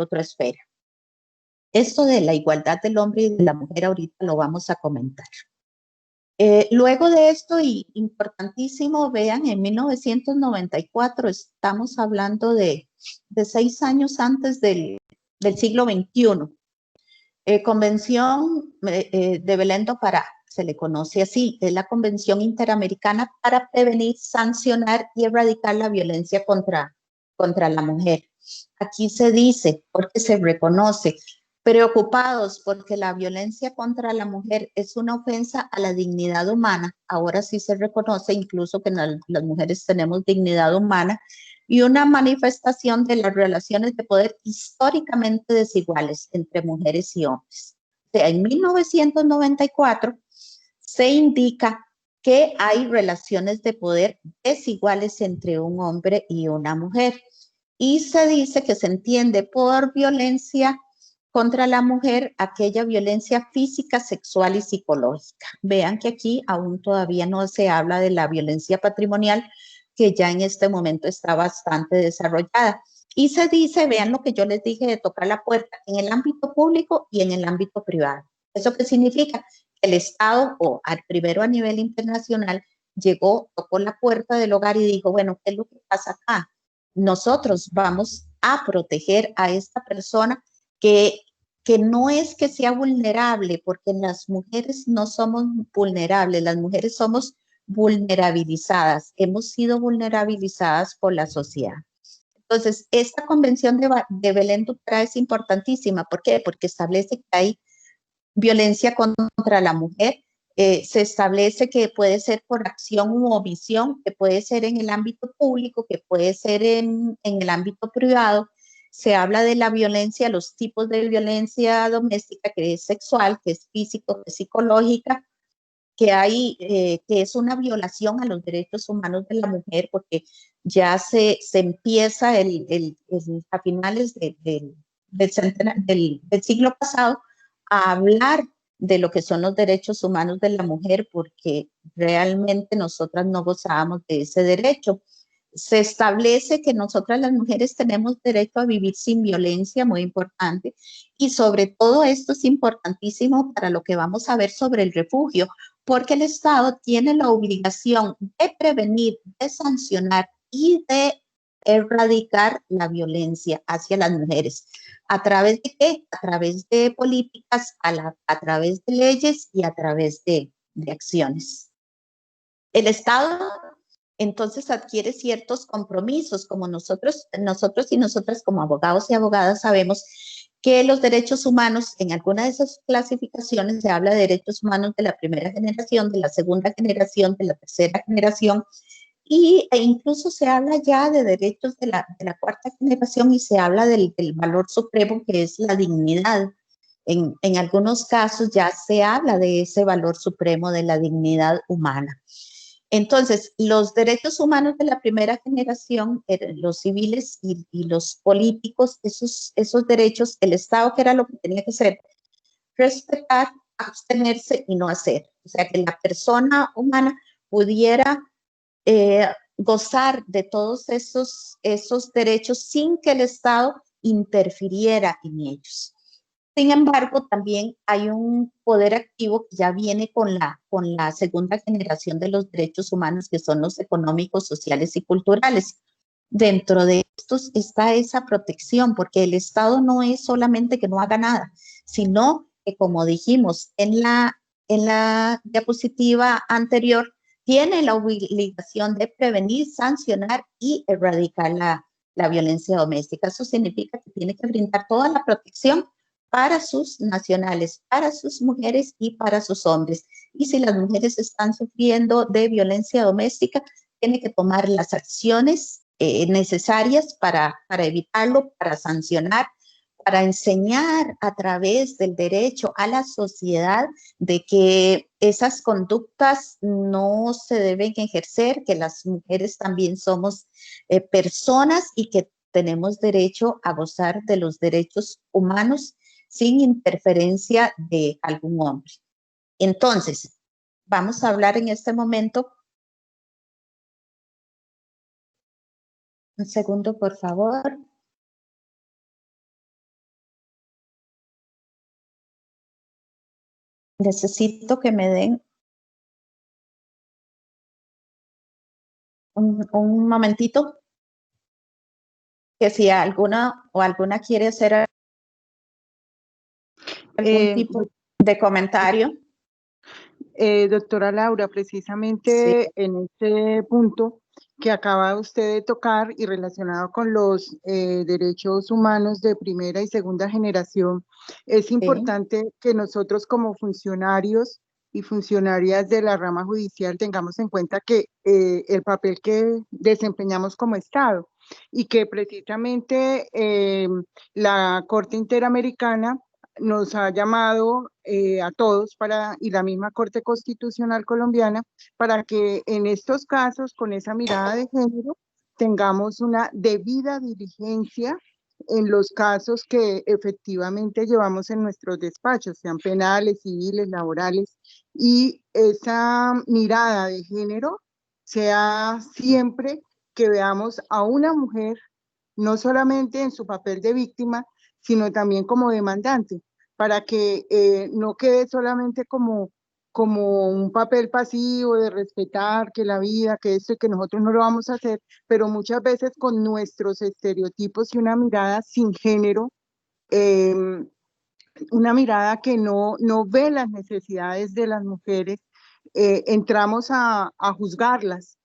otra esfera. Esto de la igualdad del hombre y de la mujer ahorita lo vamos a comentar. Luego de esto, y importantísimo, vean, en 1994, estamos hablando de 6 años antes del siglo XXI, Convención de Belén do Pará, se le conoce así, es la Convención Interamericana para prevenir, sancionar y erradicar la violencia contra la mujer. Aquí se dice, porque se reconoce, preocupados porque la violencia contra la mujer es una ofensa a la dignidad humana. Ahora sí se reconoce incluso que las mujeres tenemos dignidad humana y una manifestación de las relaciones de poder históricamente desiguales entre mujeres y hombres. O sea, en 1994 se indica que hay relaciones de poder desiguales entre un hombre y una mujer. Y se dice que se entiende por violencia contra la mujer aquella violencia física, sexual y psicológica. Vean que aquí aún todavía no se habla de la violencia patrimonial, que ya en este momento está bastante desarrollada. Y se dice, vean lo que yo les dije de tocar la puerta, en el ámbito público y en el ámbito privado. ¿Eso qué significa? El Estado, o primero a nivel internacional, llegó, tocó la puerta del hogar y dijo, bueno, ¿qué es lo que pasa acá? Nosotros vamos a proteger a esta persona que no es que sea vulnerable, porque las mujeres no somos vulnerables, las mujeres somos vulnerabilizadas, hemos sido vulnerabilizadas por la sociedad. Entonces, esta convención de Belén do Pará es importantísima. ¿Por qué? Porque establece que hay violencia contra la mujer, se establece que puede ser por acción u omisión, que puede ser en el ámbito público, que puede ser en el ámbito privado. Se habla de la violencia, los tipos de violencia doméstica, que es sexual, que es físico, que es psicológica, que es una violación a los derechos humanos de la mujer, porque ya se empieza a finales del siglo pasado a hablar de lo que son los derechos humanos de la mujer, porque realmente nosotras no gozábamos de ese derecho. Se establece que nosotras las mujeres tenemos derecho a vivir sin violencia, muy importante, y sobre todo esto es importantísimo para lo que vamos a ver sobre el refugio, porque el Estado tiene la obligación de prevenir, de sancionar y de erradicar la violencia hacia las mujeres. ¿A través de qué? A través de políticas, a través de leyes y a través de acciones. El Estado entonces adquiere ciertos compromisos, como nosotros y nosotras como abogados y abogadas sabemos que los derechos humanos, en alguna de esas clasificaciones se habla de derechos humanos de la primera generación, de la segunda generación, de la tercera generación, e incluso se habla ya de derechos de la cuarta generación y se habla del valor supremo que es la dignidad. En algunos casos ya se habla de ese valor supremo de la dignidad humana. Entonces, los derechos humanos de la primera generación, los civiles y los políticos, esos derechos, el Estado, que era lo que tenía que hacer, respetar, abstenerse y no hacer. O sea, que la persona humana pudiera gozar de todos esos derechos sin que el Estado interfiriera en ellos. Sin embargo, también hay un poder activo que ya viene con la segunda generación de los derechos humanos, que son los económicos, sociales y culturales. Dentro de estos está esa protección, porque el Estado no es solamente que no haga nada, sino que, como dijimos en la diapositiva anterior, tiene la obligación de prevenir, sancionar y erradicar la violencia doméstica. Eso significa que tiene que brindar toda la protección para sus nacionales, para sus mujeres y para sus hombres. Y si las mujeres están sufriendo de violencia doméstica, tiene que tomar las acciones necesarias para evitarlo, para sancionar, para enseñar a través del derecho a la sociedad de que esas conductas no se deben ejercer, que las mujeres también somos personas y que tenemos derecho a gozar de los derechos humanos sin interferencia de algún hombre. Entonces, vamos a hablar en este momento. Un segundo, por favor. Necesito que me den un momentito, que si alguna quiere hacer algún tipo de comentario. Doctora Laura, precisamente sí, en este punto que acaba usted de tocar y relacionado con los derechos humanos de primera y segunda generación, es importante sí, que nosotros como funcionarios y funcionarias de la rama judicial tengamos en cuenta que el papel que desempeñamos como Estado y que precisamente la Corte Interamericana nos ha llamado a todos y la misma Corte Constitucional colombiana para que en estos casos, con esa mirada de género, tengamos una debida diligencia en los casos que efectivamente llevamos en nuestros despachos, sean penales, civiles, laborales, y esa mirada de género sea siempre que veamos a una mujer no solamente en su papel de víctima, sino también como demandante, para que no quede solamente como un papel pasivo de respetar que la vida, que esto y que nosotros no lo vamos a hacer, pero muchas veces con nuestros estereotipos y una mirada sin género, una mirada que no ve las necesidades de las mujeres, entramos a juzgarlas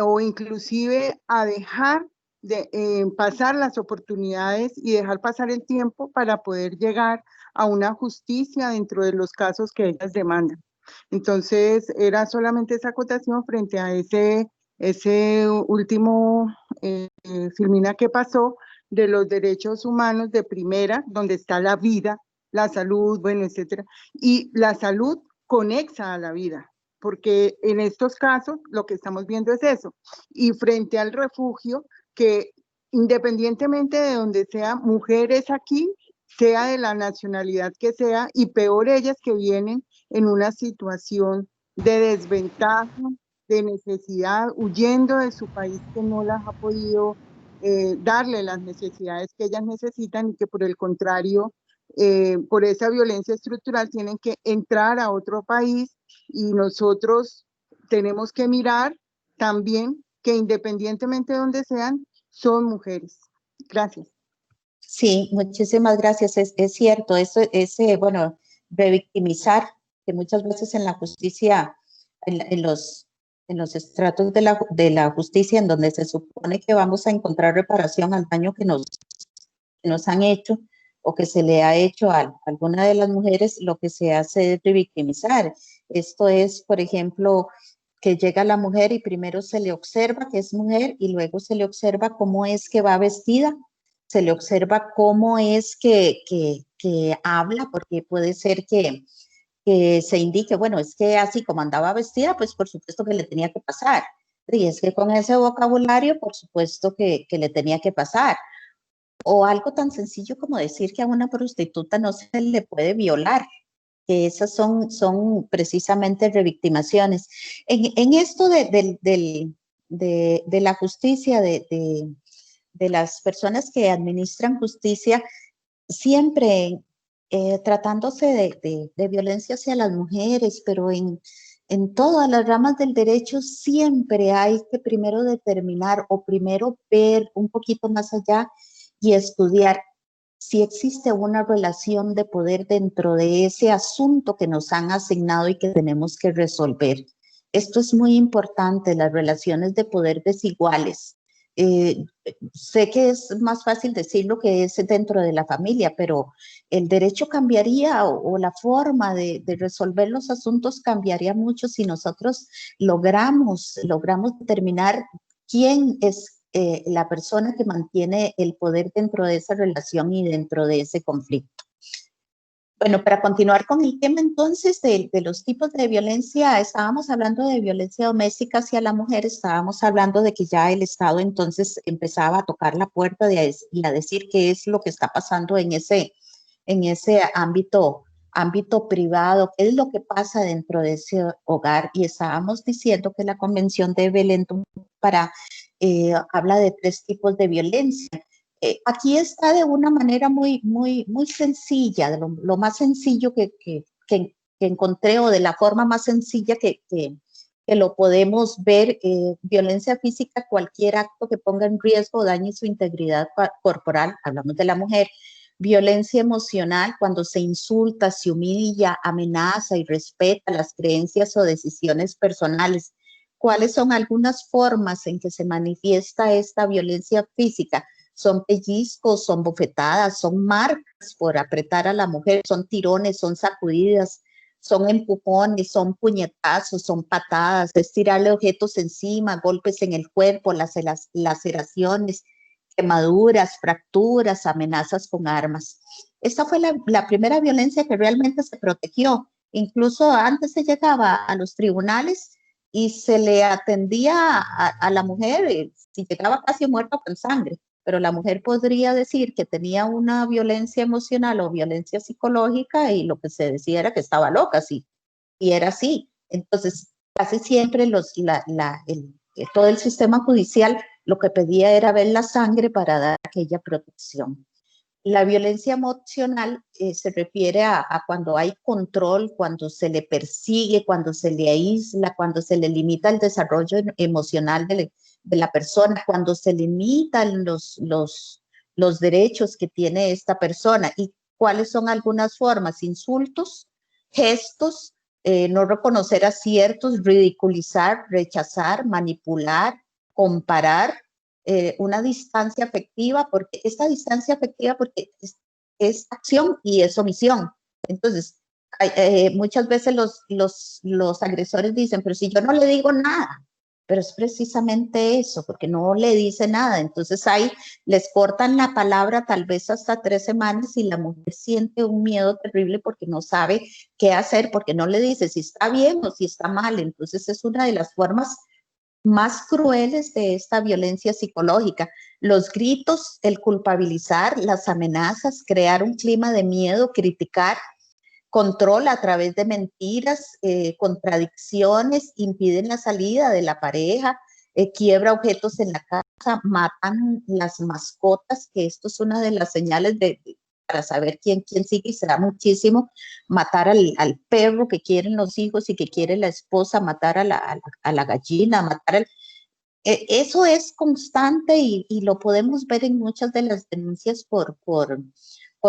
o inclusive a dejar de pasar las oportunidades y dejar pasar el tiempo para poder llegar a una justicia dentro de los casos que ellas demandan. Entonces, era solamente esa acotación frente a ese último filmina que pasó de los derechos humanos de primera, donde está la vida, la salud, bueno, etcétera, y la salud conexa a la vida, porque en estos casos lo que estamos viendo es eso, y frente al refugio, que independientemente de donde sea, mujeres aquí, sea de la nacionalidad que sea, y peor ellas que vienen en una situación de desventaja, de necesidad, huyendo de su país que no las ha podido darle las necesidades que ellas necesitan y que por el contrario, por esa violencia estructural tienen que entrar a otro país, y nosotros tenemos que mirar también que independientemente de donde sean, son mujeres. Gracias. Sí, muchísimas gracias. Es cierto, bueno, revictimizar, que muchas veces en la justicia, en los estratos de la justicia, en donde se supone que vamos a encontrar reparación al daño que nos han hecho o que se le ha hecho a alguna de las mujeres, lo que se hace es revictimizar. Esto es, por ejemplo, que llega la mujer y primero se le observa que es mujer y luego se le observa cómo es que va vestida, se le observa cómo es que habla, porque puede ser que se indique, bueno, es que así como andaba vestida, pues por supuesto que le tenía que pasar. Y es que con ese vocabulario, por supuesto que le tenía que pasar. O algo tan sencillo como decir que a una prostituta no se le puede violar, que esas son precisamente revictimaciones. En esto de la justicia, de las personas que administran justicia, siempre tratándose de violencia hacia las mujeres, pero en todas las ramas del derecho siempre hay que primero determinar o primero ver un poquito más allá y estudiar si existe una relación de poder dentro de ese asunto que nos han asignado y que tenemos que resolver. Esto es muy importante, las relaciones de poder desiguales. Sé que es más fácil decirlo que es dentro de la familia, pero el derecho cambiaría o la forma de resolver los asuntos cambiaría mucho si nosotros logramos determinar quién es la persona que mantiene el poder dentro de esa relación y dentro de ese conflicto. Bueno, para continuar con el tema entonces de los tipos de violencia, estábamos hablando de violencia doméstica hacia la mujer, estábamos hablando de que ya el Estado entonces empezaba a tocar la puerta y a decir qué es lo que está pasando en ese ámbito privado, qué es lo que pasa dentro de ese hogar, y estábamos diciendo que la Convención de Belén habla de 3 tipos de violencia. Aquí está de una manera muy sencilla, de lo más sencillo que encontré, o de la forma más sencilla que lo podemos ver. Violencia física, cualquier acto que ponga en riesgo o dañe su integridad corporal, hablamos de la mujer. Violencia emocional, cuando se insulta, se humilla, amenaza y respeta las creencias o decisiones personales. ¿Cuáles son algunas formas en que se manifiesta esta violencia física? Son pellizcos, son bofetadas, son marcas por apretar a la mujer, son tirones, son sacudidas, son empujones, son puñetazos, son patadas, es tirarle objetos encima, golpes en el cuerpo, laceraciones, quemaduras, fracturas, amenazas con armas. Esta fue la primera violencia que realmente se protegió. Incluso antes se llegaba a los tribunales y se le atendía a la mujer si llegaba casi muerta con sangre, pero la mujer podría decir que tenía una violencia emocional o violencia psicológica y lo que se decía era que estaba loca, sí, y era así. Entonces, casi siempre todo el sistema judicial lo que pedía era ver la sangre para dar aquella protección. La violencia emocional se refiere a cuando hay control, cuando se le persigue, cuando se le aísla, cuando se le limita el desarrollo emocional de la persona, cuando se limitan los derechos que tiene esta persona. ¿Y cuáles son algunas formas? Insultos, gestos, no reconocer aciertos, ridiculizar, rechazar, manipular, comparar, una distancia afectiva, porque esta distancia afectiva porque es acción y es omisión. Entonces, muchas veces los agresores dicen, pero si yo no le digo nada, pero es precisamente eso, porque no le dice nada. Entonces ahí les cortan la palabra tal vez hasta 3 semanas y la mujer siente un miedo terrible porque no sabe qué hacer, porque no le dice si está bien o si está mal. Entonces es una de las formas más crueles de esta violencia psicológica. Los gritos, el culpabilizar, las amenazas, crear un clima de miedo, criticar, control a través de mentiras, contradicciones, impiden la salida de la pareja, quiebra objetos en la casa, matan las mascotas, que esto es una de las señales para saber quién sigue, y se da muchísimo. Matar al perro que quieren los hijos y que quiere la esposa, matar a la gallina, matar eso es constante y lo podemos ver en muchas de las denuncias por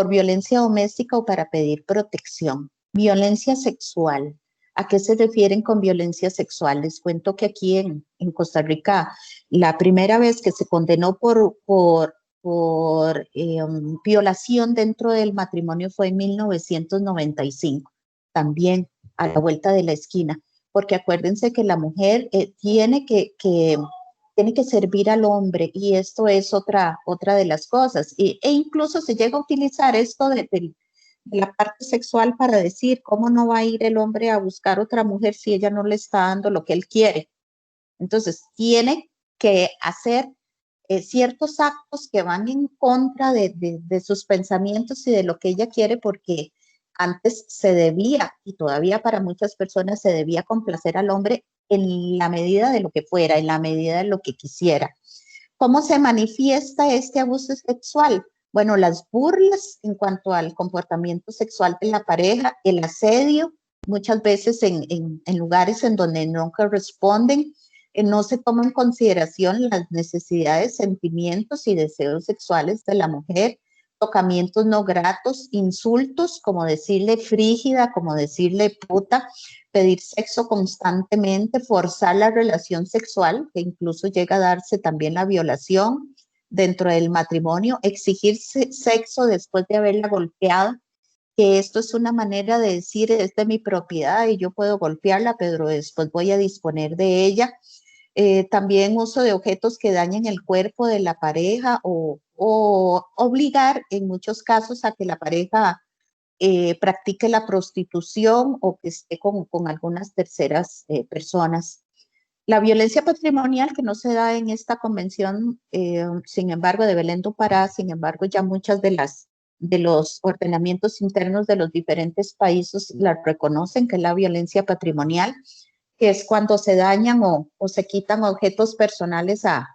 violencia doméstica o para pedir protección. Violencia sexual. ¿A qué se refieren con violencia sexual? Les cuento que aquí en Costa Rica, la primera vez que se condenó por violación dentro del matrimonio fue en 1995, también a la vuelta de la esquina, porque acuérdense que la mujer tiene que servir al hombre, y esto es otra de las cosas. E incluso se llega a utilizar esto de la parte sexual para decir cómo no va a ir el hombre a buscar otra mujer si ella no le está dando lo que él quiere. Entonces, tiene que hacer ciertos actos que van en contra de sus pensamientos y de lo que ella quiere, porque antes se debía, y todavía para muchas personas se debía complacer al hombre en la medida de lo que fuera, en la medida de lo que quisiera. ¿Cómo se manifiesta este abuso sexual? Bueno, las burlas en cuanto al comportamiento sexual de la pareja, el asedio, muchas veces en lugares en donde no corresponden, no se toma en consideración las necesidades, sentimientos y deseos sexuales de la mujer, tocamientos no gratos, insultos, como decirle frígida, como decirle puta, pedir sexo constantemente, forzar la relación sexual, que incluso llega a darse también la violación dentro del matrimonio, exigir sexo después de haberla golpeado, que esto es una manera de decir, es de mi propiedad y yo puedo golpearla, pero después voy a disponer de ella. También uso de objetos que dañen el cuerpo de la pareja o obligar en muchos casos a que la pareja practique la prostitución o que esté con algunas terceras personas. La violencia patrimonial que no se da en esta convención, sin embargo, de Belén do Pará, sin embargo, ya muchas de los ordenamientos internos de los diferentes países la reconocen, que es la violencia patrimonial, que es cuando se dañan o se quitan objetos personales a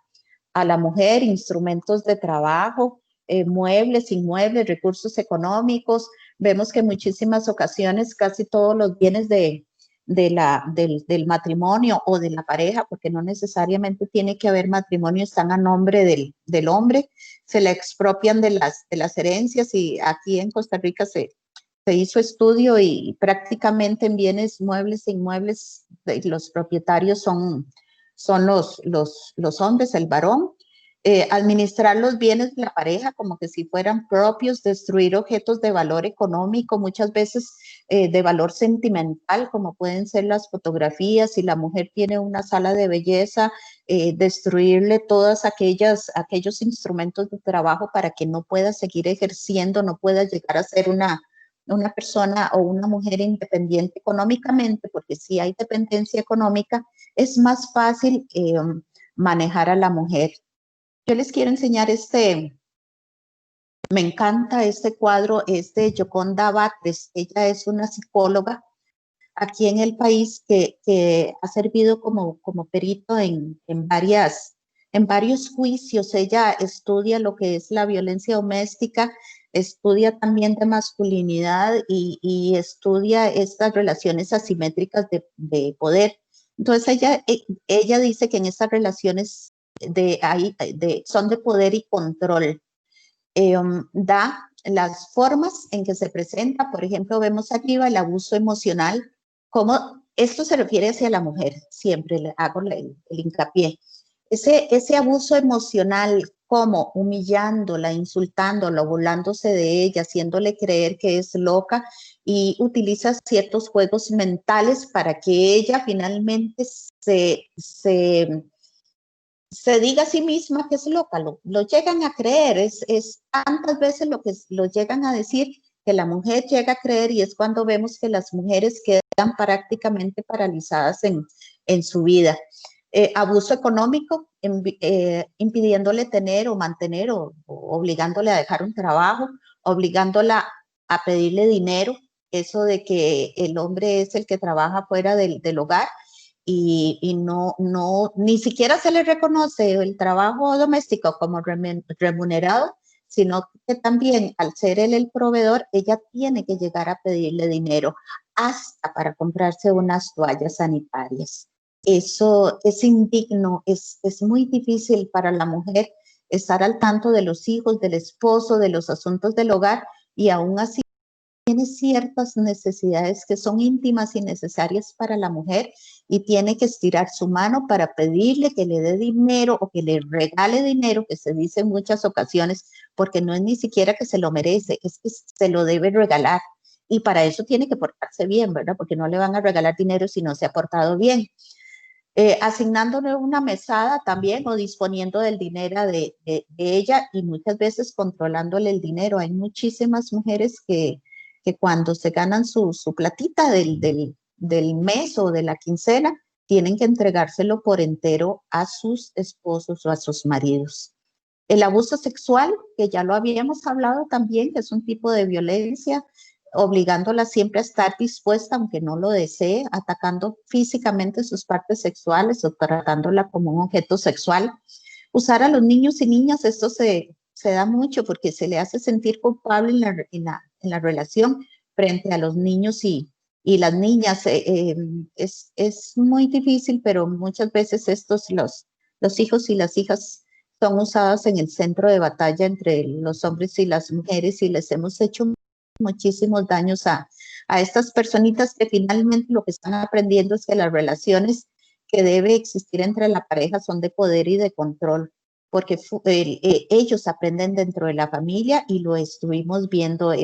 la mujer, instrumentos de trabajo, muebles, inmuebles, recursos económicos. Vemos que en muchísimas ocasiones casi todos los bienes del matrimonio o de la pareja, porque no necesariamente tiene que haber matrimonio, están a nombre del hombre, se le expropian de las herencias, y aquí en Costa Rica se hizo estudio y prácticamente en bienes muebles e inmuebles los propietarios son los hombres, el varón. Administrar los bienes de la pareja como que si fueran propios, destruir objetos de valor económico, muchas veces de valor sentimental, como pueden ser las fotografías. Si la mujer tiene una sala de belleza, destruirle todos aquellos instrumentos de trabajo para que no pueda seguir ejerciendo, no pueda llegar a ser una persona o una mujer independiente económicamente, porque si hay dependencia económica, es más fácil manejar a la mujer. Yo les quiero enseñar me encanta este cuadro, es de Yoconda Batres. Ella es una psicóloga aquí en el país que ha servido como perito en varios juicios. Ella estudia lo que es la violencia doméstica, estudia también de masculinidad y estudia estas relaciones asimétricas de poder. Entonces ella dice que en estas relaciones son de poder y control. Da las formas en que se presenta. Por ejemplo, vemos arriba el abuso emocional, como esto se refiere hacia la mujer, siempre le hago el hincapié. Ese abuso emocional, como humillándola, insultándola, burlándose de ella, haciéndole creer que es loca, y utiliza ciertos juegos mentales para que ella finalmente se diga a sí misma que es loca. Lo llegan a creer, es tantas veces lo que lo llegan a decir que la mujer llega a creer, y es cuando vemos que las mujeres quedan prácticamente paralizadas en su vida. Abuso económico, impidiéndole tener o mantener o obligándole a dejar un trabajo, obligándola a pedirle dinero, eso de que el hombre es el que trabaja fuera del hogar, y ni siquiera se le reconoce el trabajo doméstico como remunerado, sino que también al ser él el proveedor, ella tiene que llegar a pedirle dinero hasta para comprarse unas toallas sanitarias. Eso es indigno, es muy difícil para la mujer estar al tanto de los hijos, del esposo, de los asuntos del hogar, y aún así tiene ciertas necesidades que son íntimas y necesarias para la mujer, y tiene que estirar su mano para pedirle que le dé dinero o que le regale dinero, que se dice en muchas ocasiones, porque no es ni siquiera que se lo merece, es que se lo debe regalar. Y para eso tiene que portarse bien, ¿verdad? Porque no le van a regalar dinero si no se ha portado bien. Asignándole una mesada también o disponiendo del dinero de ella, y muchas veces controlándole el dinero. Hay muchísimas mujeres que cuando se ganan su platita del mes o de la quincena, tienen que entregárselo por entero a sus esposos o a sus maridos. El abuso sexual, que ya lo habíamos hablado también, que es un tipo de violencia, obligándola siempre a estar dispuesta, aunque no lo desee, atacando físicamente sus partes sexuales o tratándola como un objeto sexual. Usar a los niños y niñas, esto se da mucho porque se le hace sentir culpable en la relación frente a los niños y las niñas. Es muy difícil, pero muchas veces los hijos y las hijas son usadas en el centro de batalla entre los hombres y las mujeres y les hemos hecho muchísimos daños a estas personitas que finalmente lo que están aprendiendo es que las relaciones que debe existir entre la pareja son de poder y de control, porque ellos aprenden dentro de la familia y lo estuvimos viendo.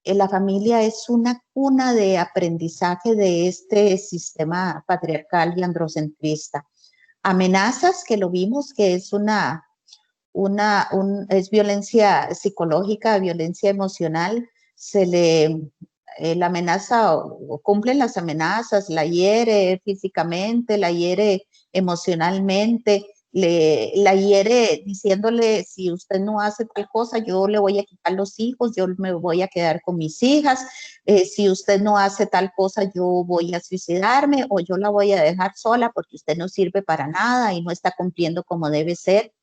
La familia es una cuna de aprendizaje de este sistema patriarcal y androcentrista. Amenazas, que lo vimos, que es es violencia psicológica, violencia emocional, la amenaza o cumplen las amenazas, la hiere físicamente, la hiere emocionalmente, la hiere diciéndole, si usted no hace tal cosa, yo le voy a quitar los hijos, yo me voy a quedar con mis hijas, si usted no hace tal cosa, yo voy a suicidarme o yo la voy a dejar sola porque usted no sirve para nada y no está cumpliendo como debe ser.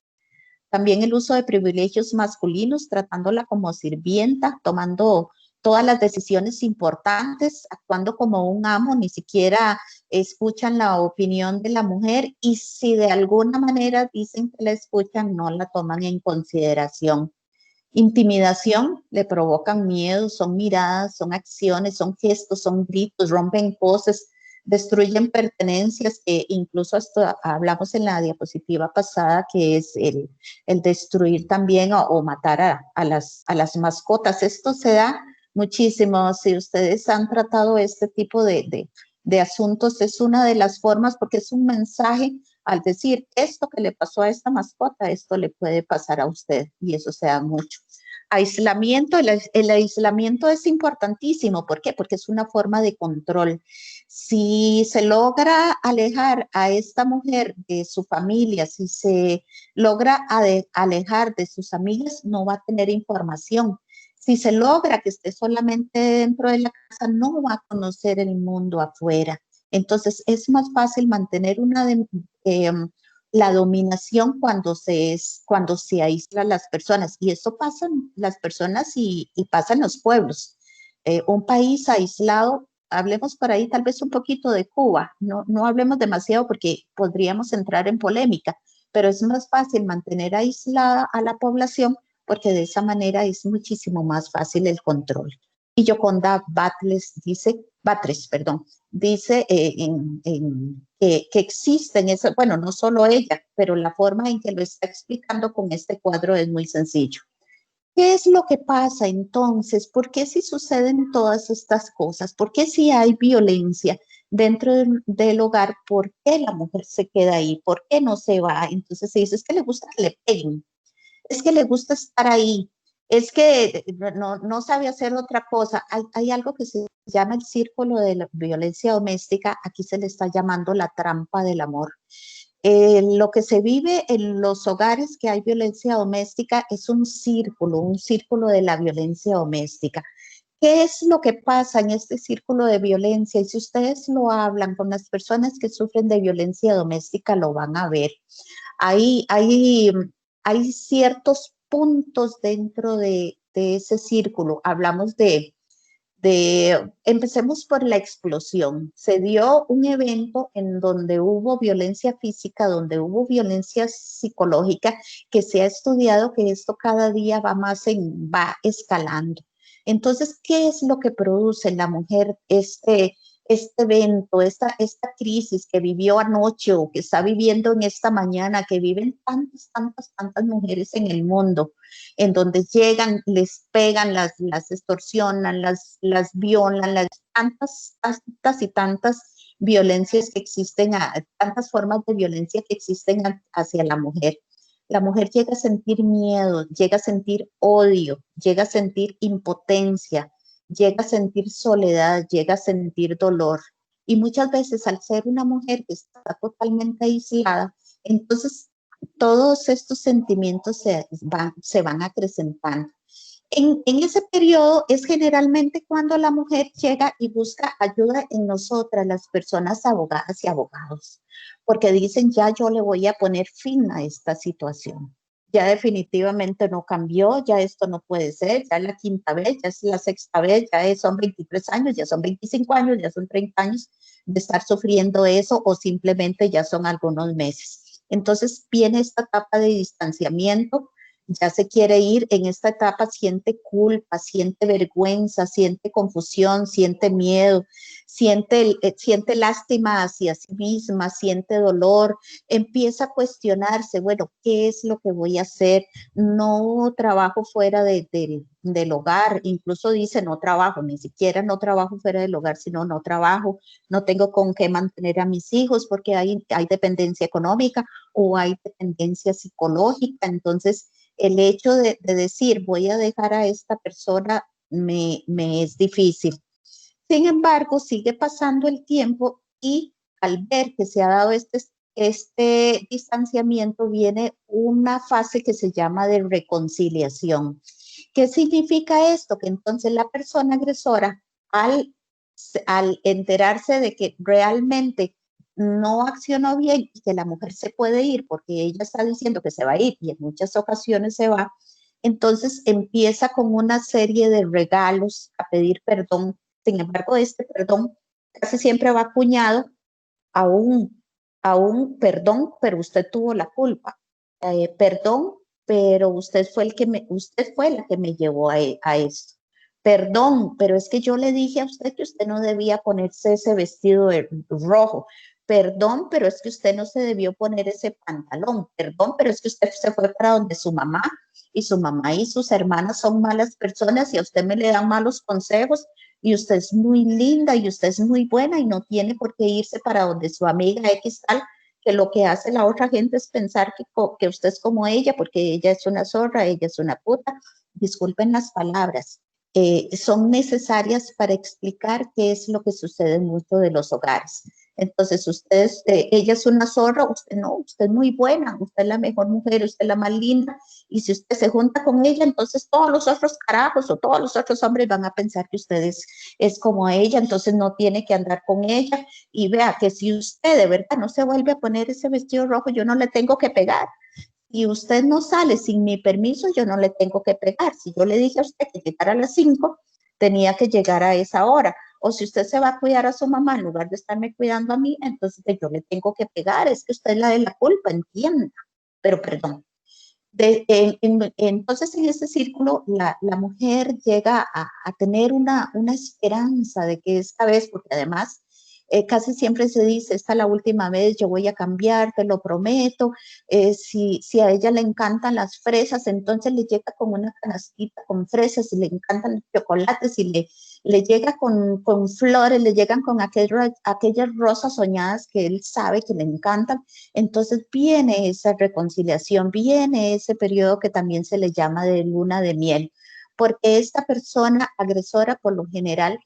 También el uso de privilegios masculinos, tratándola como sirvienta, tomando todas las decisiones importantes, actuando como un amo, ni siquiera escuchan la opinión de la mujer y si de alguna manera dicen que la escuchan, no la toman en consideración. Intimidación, le provocan miedo, son miradas, son acciones, son gestos, son gritos, rompen cosas, destruyen pertenencias, que incluso hasta hablamos en la diapositiva pasada, que es el destruir también o matar a las mascotas. Esto se da muchísimo. Si ustedes han tratado este tipo de asuntos, es una de las formas, porque es un mensaje al decir, esto que le pasó a esta mascota, esto le puede pasar a usted, y eso se da mucho. Aislamiento, el aislamiento es importantísimo. ¿Por qué? Porque es una forma de control. Si se logra alejar a esta mujer de su familia, si se logra alejar de sus amigas, no va a tener información. Si se logra que esté solamente dentro de la casa, no va a conocer el mundo afuera. Entonces, es más fácil mantener la dominación cuando se aíslan las personas. Y eso pasa en las personas y pasa en los pueblos. Un país aislado, hablemos por ahí tal vez un poquito de Cuba, no hablemos demasiado porque podríamos entrar en polémica, pero es más fácil mantener aislada a la población porque de esa manera es muchísimo más fácil el control. Y Yoconda Batres dice que existen, bueno, no solo ella, pero la forma en que lo está explicando con este cuadro es muy sencillo. ¿Qué es lo que pasa entonces? ¿Por qué si suceden todas estas cosas? ¿Por qué si hay violencia dentro del hogar? ¿Por qué la mujer se queda ahí? ¿Por qué no se va? Entonces se dice, es que le gusta que le peguen, es que le gusta estar ahí, es que no sabe hacer otra cosa. Hay algo que se llama el círculo de la violencia doméstica, aquí se le está llamando la trampa del amor. Lo que se vive en los hogares que hay violencia doméstica es un círculo de la violencia doméstica. ¿Qué es lo que pasa en este círculo de violencia? Y si ustedes lo hablan con las personas que sufren de violencia doméstica, lo van a ver. Hay ciertos puntos dentro de ese círculo. Hablamos empecemos por la explosión. Se dio un evento en donde hubo violencia física, donde hubo violencia psicológica, que se ha estudiado que esto cada día va escalando. Entonces, ¿qué es lo que produce en la mujer este evento, esta crisis que vivió anoche o que está viviendo en esta mañana, que viven tantas mujeres en el mundo, en donde llegan, les pegan, las extorsionan, las violan, tantas violencias que existen, tantas formas de violencia que existen hacia la mujer. La mujer llega a sentir miedo, llega a sentir odio, llega a sentir impotencia, llega a sentir soledad, llega a sentir dolor. Y muchas veces al ser una mujer que está totalmente aislada, entonces todos estos sentimientos se van acrecentando. En ese periodo es generalmente cuando la mujer llega y busca ayuda en nosotras, las personas abogadas y abogados, porque dicen, ya yo le voy a poner fin a esta situación. Ya definitivamente no cambió, ya esto no puede ser, ya es la quinta vez, ya es la sexta vez, son 23 años, ya son 25 años, ya son 30 años de estar sufriendo eso o simplemente ya son algunos meses. Entonces viene esta etapa de distanciamiento, ya se quiere ir, en esta etapa siente culpa, siente vergüenza, siente confusión, siente miedo, siente lástima hacia sí misma, siente dolor, empieza a cuestionarse, bueno, ¿qué es lo que voy a hacer? No trabajo fuera del hogar, incluso dice no trabajo, ni siquiera no trabajo fuera del hogar, sino no trabajo, no tengo con qué mantener a mis hijos porque hay dependencia económica o hay dependencia psicológica, entonces el hecho de decir voy a dejar a esta persona me es difícil. Sin embargo, sigue pasando el tiempo y al ver que se ha dado este distanciamiento, viene una fase que se llama de reconciliación. ¿Qué significa esto? Que entonces la persona agresora, al enterarse de que realmente no accionó bien y que la mujer se puede ir porque ella está diciendo que se va a ir y en muchas ocasiones se va, entonces empieza con una serie de regalos a pedir perdón. Sin embargo, este perdón casi siempre va acuñado a un perdón, pero usted tuvo la culpa. Perdón, pero usted fue la que me llevó a esto. Perdón, pero es que yo le dije a usted que usted no debía ponerse ese vestido rojo. Perdón, pero es que usted no se debió poner ese pantalón. Perdón, pero es que usted se fue para donde su mamá y sus hermanas son malas personas y a usted me le dan malos consejos y usted es muy linda y usted es muy buena y no tiene por qué irse para donde su amiga X tal, que lo que hace la otra gente es pensar que usted es como ella porque ella es una zorra, ella es una puta. Disculpen las palabras. Son necesarias para explicar qué es lo que sucede en muchos de los hogares. Entonces, ella es una zorra, usted no, usted es muy buena, usted es la mejor mujer, usted es la más linda, y si usted se junta con ella, entonces todos los otros carajos o todos los otros hombres van a pensar que usted es como ella, entonces no tiene que andar con ella, y vea que si usted de verdad no se vuelve a poner ese vestido rojo, yo no le tengo que pegar. Y usted no sale sin mi permiso, yo no le tengo que pegar. Si yo le dije a usted que llegara a las 5, tenía que llegar a esa hora. O si usted se va a cuidar a su mamá en lugar de estarme cuidando a mí, entonces yo le tengo que pegar. Es que usted es la de la culpa, entienda. Pero perdón. Entonces, en ese círculo, la mujer llega a tener una esperanza de que esta vez, porque además casi siempre se dice, esta es la última vez, yo voy a cambiar, te lo prometo. Si a ella le encantan las fresas, entonces le llega con una canastita con fresas, y le encantan los chocolates, y le llega con flores, le llegan con aquellas rosas soñadas que él sabe que le encantan. Entonces viene esa reconciliación, viene ese periodo que también se le llama de luna de miel, porque esta persona agresora por lo general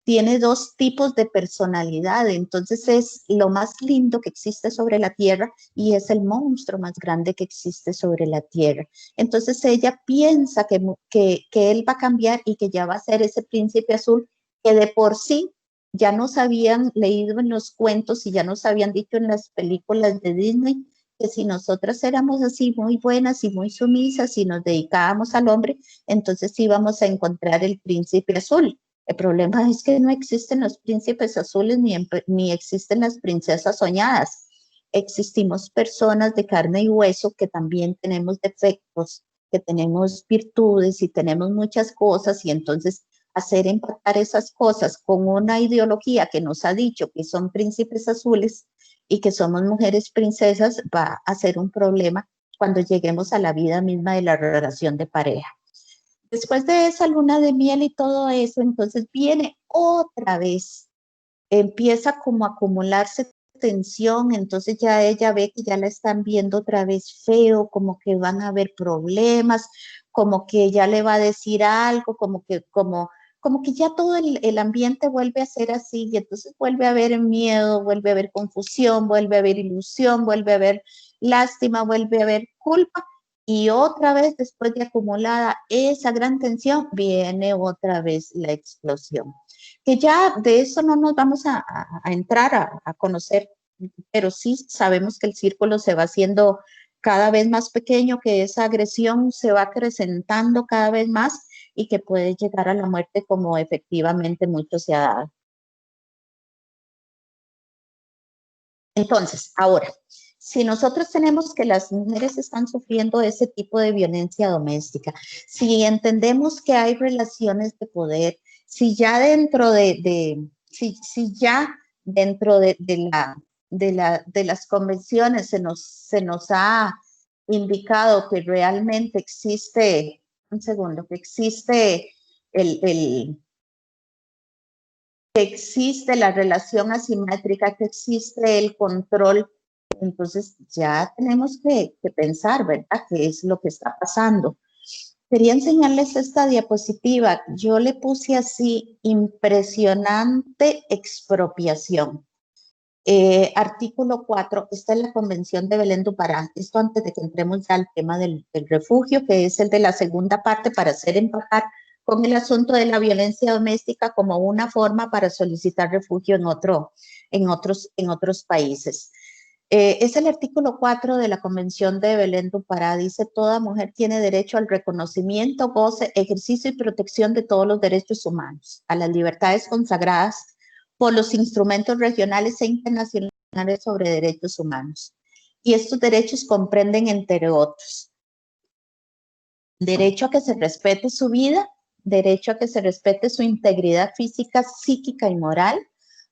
tiene dos tipos de personalidad, entonces es lo más lindo que existe sobre la tierra y es el monstruo más grande que existe sobre la tierra. Entonces ella piensa que él va a cambiar y que ya va a ser ese príncipe azul que de por sí ya nos habían leído en los cuentos y ya nos habían dicho en las películas de Disney que si nosotras éramos así muy buenas y muy sumisas y nos dedicábamos al hombre, entonces íbamos a encontrar el príncipe azul. El problema es que no existen los príncipes azules ni existen las princesas soñadas. Existimos personas de carne y hueso que también tenemos defectos, que tenemos virtudes y tenemos muchas cosas, y entonces hacer empatar esas cosas con una ideología que nos ha dicho que son príncipes azules y que somos mujeres princesas va a ser un problema cuando lleguemos a la vida misma de la relación de pareja. Después de esa luna de miel y todo eso, entonces viene otra vez, empieza como a acumularse tensión, entonces ya ella ve que ya la están viendo otra vez feo, como que van a haber problemas, como que ya le va a decir algo, como que ya todo el ambiente vuelve a ser así, y entonces vuelve a haber miedo, vuelve a haber confusión, vuelve a haber ilusión, vuelve a haber lástima, vuelve a haber culpa, y otra vez, después de acumulada esa gran tensión, viene otra vez la explosión. Que ya de eso no nos vamos a entrar a conocer, pero sí sabemos que el círculo se va haciendo cada vez más pequeño, que esa agresión se va acrecentando cada vez más y que puede llegar a la muerte, como efectivamente mucho se ha dado. Entonces, ahora, si nosotros tenemos que las mujeres están sufriendo ese tipo de violencia doméstica, si entendemos que hay relaciones de poder, si ya dentro si ya dentro de las convenciones se nos ha indicado que realmente existe, un segundo, que existe que existe la relación asimétrica, que existe el control, entonces ya tenemos que pensar, ¿verdad?, qué es lo que está pasando. Quería enseñarles esta diapositiva. Yo le puse así: impresionante expropiación. Artículo 4, esta es la Convención de Belén do Pará. Esto antes de que entremos ya al tema del refugio, que es el de la segunda parte, para hacer empatar con el asunto de la violencia doméstica como una forma para solicitar refugio en otros países. Es el artículo 4 de la Convención de Belén do Pará. Dice: toda mujer tiene derecho al reconocimiento, goce, ejercicio y protección de todos los derechos humanos, a las libertades consagradas por los instrumentos regionales e internacionales sobre derechos humanos. Y estos derechos comprenden, entre otros, derecho a que se respete su vida, derecho a que se respete su integridad física, psíquica y moral,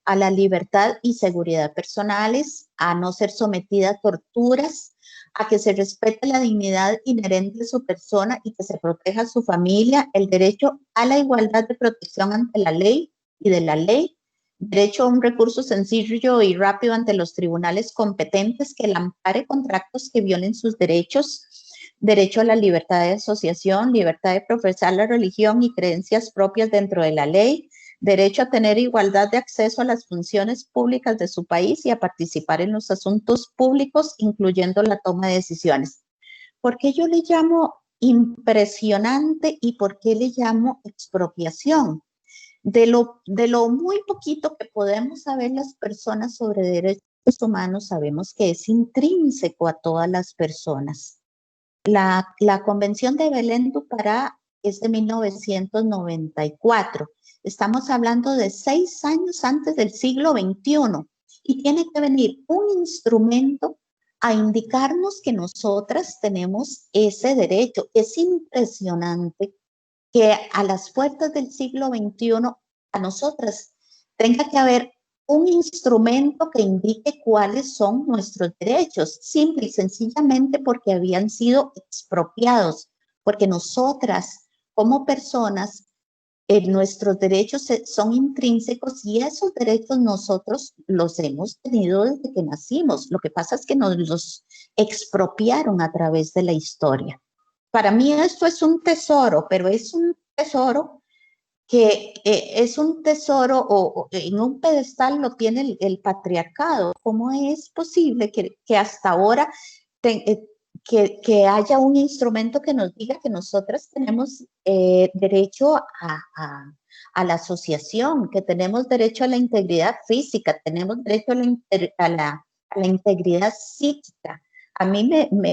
a la libertad y seguridad personales, a no ser sometida a torturas, a que se respete la dignidad inherente de su persona y que se proteja a su familia, el derecho a la igualdad de protección ante la ley y de la ley, derecho a un recurso sencillo y rápido ante los tribunales competentes que la ampare contra actos que violen sus derechos, derecho a la libertad de asociación, libertad de profesar la religión y creencias propias dentro de la ley, derecho a tener igualdad de acceso a las funciones públicas de su país y a participar en los asuntos públicos, incluyendo la toma de decisiones. ¿Por qué yo le llamo impresionante y por qué le llamo expropiación? De lo muy poquito que podemos saber las personas sobre derechos humanos, sabemos que es intrínseco a todas las personas. La Convención de Belén do Pará es de 1994. Estamos hablando de 6 años antes del siglo XXI y tiene que venir un instrumento a indicarnos que nosotras tenemos ese derecho. Es impresionante que a las puertas del siglo XXI a nosotras tenga que haber un instrumento que indique cuáles son nuestros derechos, simple y sencillamente porque habían sido expropiados, porque nosotras como personas, nuestros derechos son intrínsecos y esos derechos nosotros los hemos tenido desde que nacimos. Lo que pasa es que nos los expropiaron a través de la historia. Para mí esto es un tesoro, pero es un tesoro que es un tesoro o en un pedestal lo tiene el patriarcado. ¿Cómo es posible que hasta ahora que haya un instrumento que nos diga que nosotras tenemos derecho a la asociación, que tenemos derecho a la integridad física, tenemos derecho a la integridad psíquica? A mí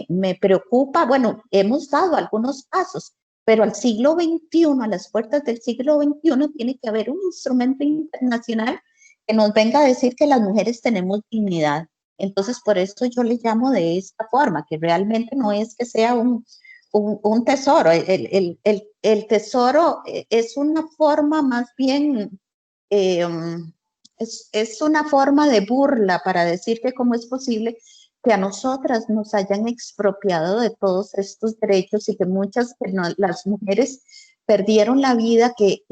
me preocupa, bueno, hemos dado algunos pasos, pero al siglo XXI, a las puertas del siglo XXI, tiene que haber un instrumento internacional que nos venga a decir que las mujeres tenemos dignidad. Entonces, por eso yo le llamo de esta forma, que realmente no es que sea un tesoro. El tesoro es una forma más bien, es una forma de burla para decir que cómo es posible que a nosotras nos hayan expropiado de todos estos derechos y que muchas de las mujeres perdieron la vida, que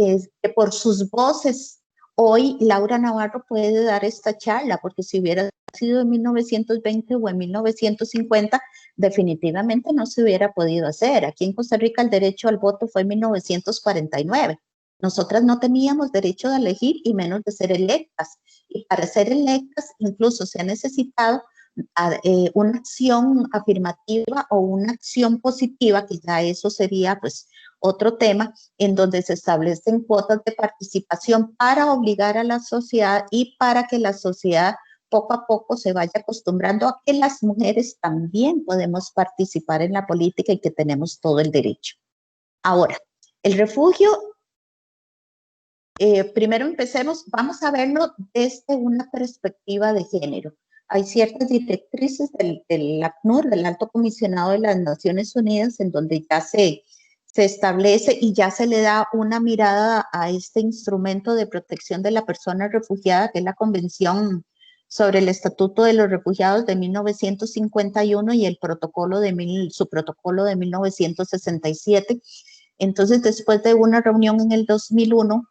por sus voces hoy Laura Navarro puede dar esta charla, porque si hubiera sido en 1920 o en 1950, definitivamente no se hubiera podido hacer. Aquí en Costa Rica el derecho al voto fue en 1949. Nosotras no teníamos derecho de elegir y menos de ser electas. Y para ser electas incluso se ha necesitado una acción afirmativa o una acción positiva, que ya eso sería pues otro tema, en donde se establecen cuotas de participación para obligar a la sociedad y para que la sociedad poco a poco se vaya acostumbrando a que las mujeres también podemos participar en la política y que tenemos todo el derecho. Ahora, el refugio, primero empecemos, vamos a verlo desde una perspectiva de género. Hay ciertas directrices del ACNUR, del Alto Comisionado de las Naciones Unidas, en donde ya se establece y ya se le da una mirada a este instrumento de protección de la persona refugiada, que es la Convención sobre el Estatuto de los Refugiados de 1951 y el protocolo su protocolo de 1967. Entonces, después de una reunión en el 2001,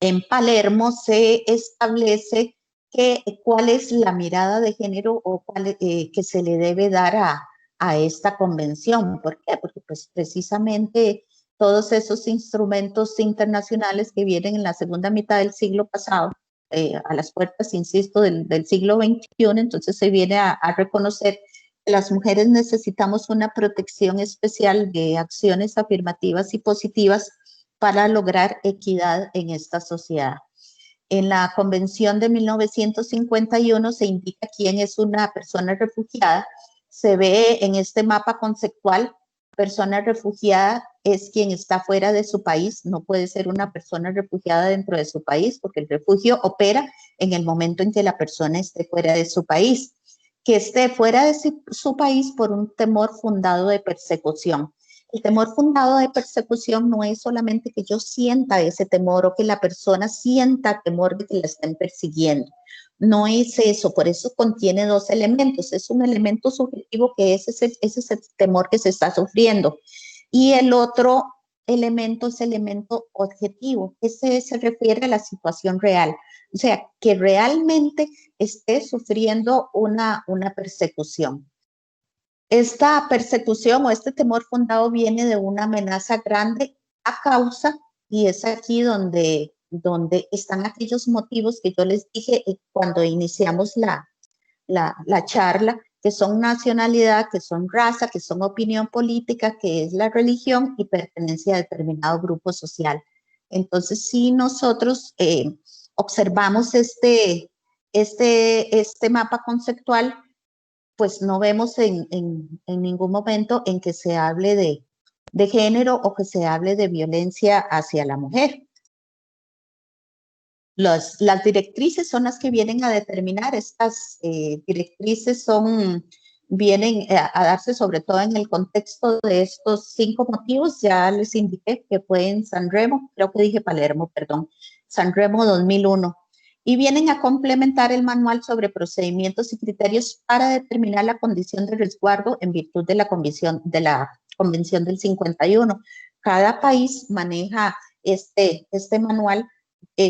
en Palermo se establece cuál es la mirada de género o que se le debe dar a esta convención. ¿Por qué? Porque pues precisamente todos esos instrumentos internacionales que vienen en la segunda mitad del siglo pasado, a las puertas, insisto, del siglo XXI, entonces se viene a reconocer que las mujeres necesitamos una protección especial de acciones afirmativas y positivas para lograr equidad en esta sociedad. En la Convención de 1951 se indica quién es una persona refugiada. Se ve en este mapa conceptual, persona refugiada es quien está fuera de su país, no puede ser una persona refugiada dentro de su país, porque el refugio opera en el momento en que la persona esté fuera de su país, que esté fuera de su país por un temor fundado de persecución. El temor fundado de persecución no es solamente que yo sienta ese temor o que la persona sienta temor de que la estén persiguiendo. No es eso, por eso contiene dos elementos. Es un elemento subjetivo que es ese temor que se está sufriendo. Y el otro elemento es el elemento objetivo. Ese se refiere a la situación real. O sea, que realmente esté sufriendo una persecución. Esta persecución o este temor fundado viene de una amenaza grande a causa, y es aquí donde están aquellos motivos que yo les dije cuando iniciamos la charla, que son nacionalidad, que son raza, que son opinión política, que es la religión y pertenencia a determinado grupo social. Entonces, si nosotros observamos este mapa conceptual, pues no vemos en ningún momento en que se hable de género o que se hable de violencia hacia la mujer. Las directrices son las que vienen a determinar, estas directrices vienen a darse sobre todo en el contexto de estos 5 motivos. Ya les indiqué que fue en San Remo, creo que dije Palermo, perdón, San Remo 2001. Y vienen a complementar el manual sobre procedimientos y criterios para determinar la condición de resguardo en virtud de la Convención del 51. Cada país maneja este manual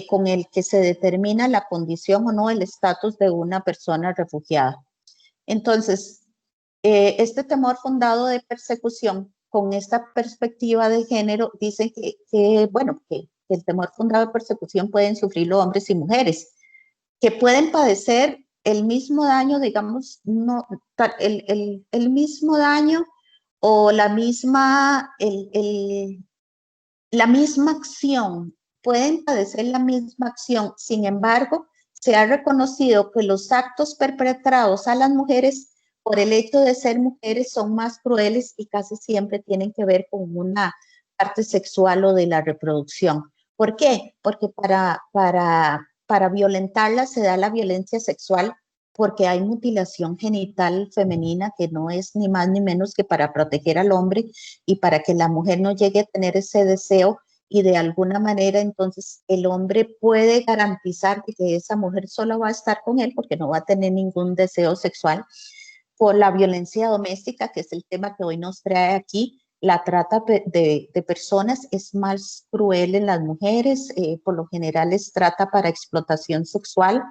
con el que se determina la condición o no, el estatus de una persona refugiada. Entonces, este temor fundado de persecución, con esta perspectiva de género, dicen que el temor fundado de persecución pueden sufrirlo hombres y mujeres, que pueden padecer el mismo daño, digamos, no, el mismo daño o la misma acción, pueden padecer la misma acción. Sin embargo, se ha reconocido que los actos perpetrados a las mujeres por el hecho de ser mujeres son más crueles y casi siempre tienen que ver con una parte sexual o de la reproducción. ¿Por qué? Porque para violentarlas se da la violencia sexual, porque hay mutilación genital femenina que no es ni más ni menos que para proteger al hombre y para que la mujer no llegue a tener ese deseo, y de alguna manera entonces el hombre puede garantizar que esa mujer solo va a estar con él porque no va a tener ningún deseo sexual. Por la violencia doméstica, que es el tema que hoy nos trae aquí, la trata de personas es más cruel en las mujeres, por lo general es trata para explotación sexual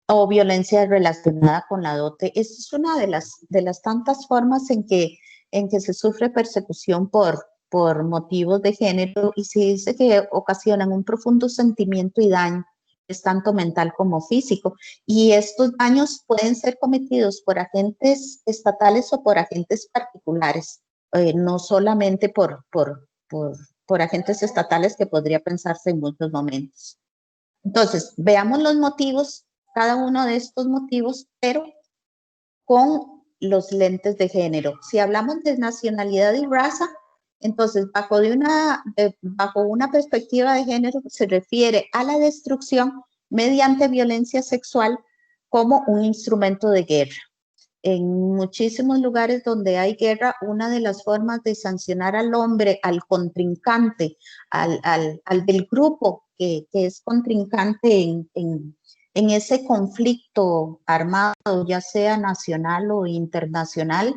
o violencia relacionada con la dote. Esa es una de las tantas formas en que se sufre persecución por motivos de género, y se dice que ocasionan un profundo sentimiento y daño es tanto mental como físico. Y estos daños pueden ser cometidos por agentes estatales o por agentes particulares, no solamente por agentes estatales, que podría pensarse en muchos momentos. Entonces, veamos los motivos, cada uno de estos motivos, pero con los lentes de género. Si hablamos de nacionalidad y raza, entonces bajo una perspectiva de género se refiere a la destrucción mediante violencia sexual como un instrumento de guerra. En muchísimos lugares donde hay guerra, una de las formas de sancionar al hombre, al contrincante, al del grupo que es contrincante en ese conflicto armado, ya sea nacional o internacional,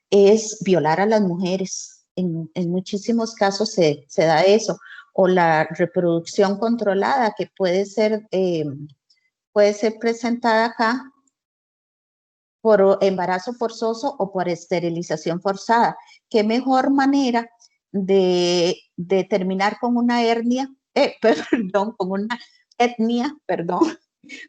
es violar a las mujeres. En muchísimos casos se da eso. O la reproducción controlada, que puede ser presentada acá por embarazo forzoso o por esterilización forzada. ¿Qué mejor manera de terminar con una hernia, con una etnia,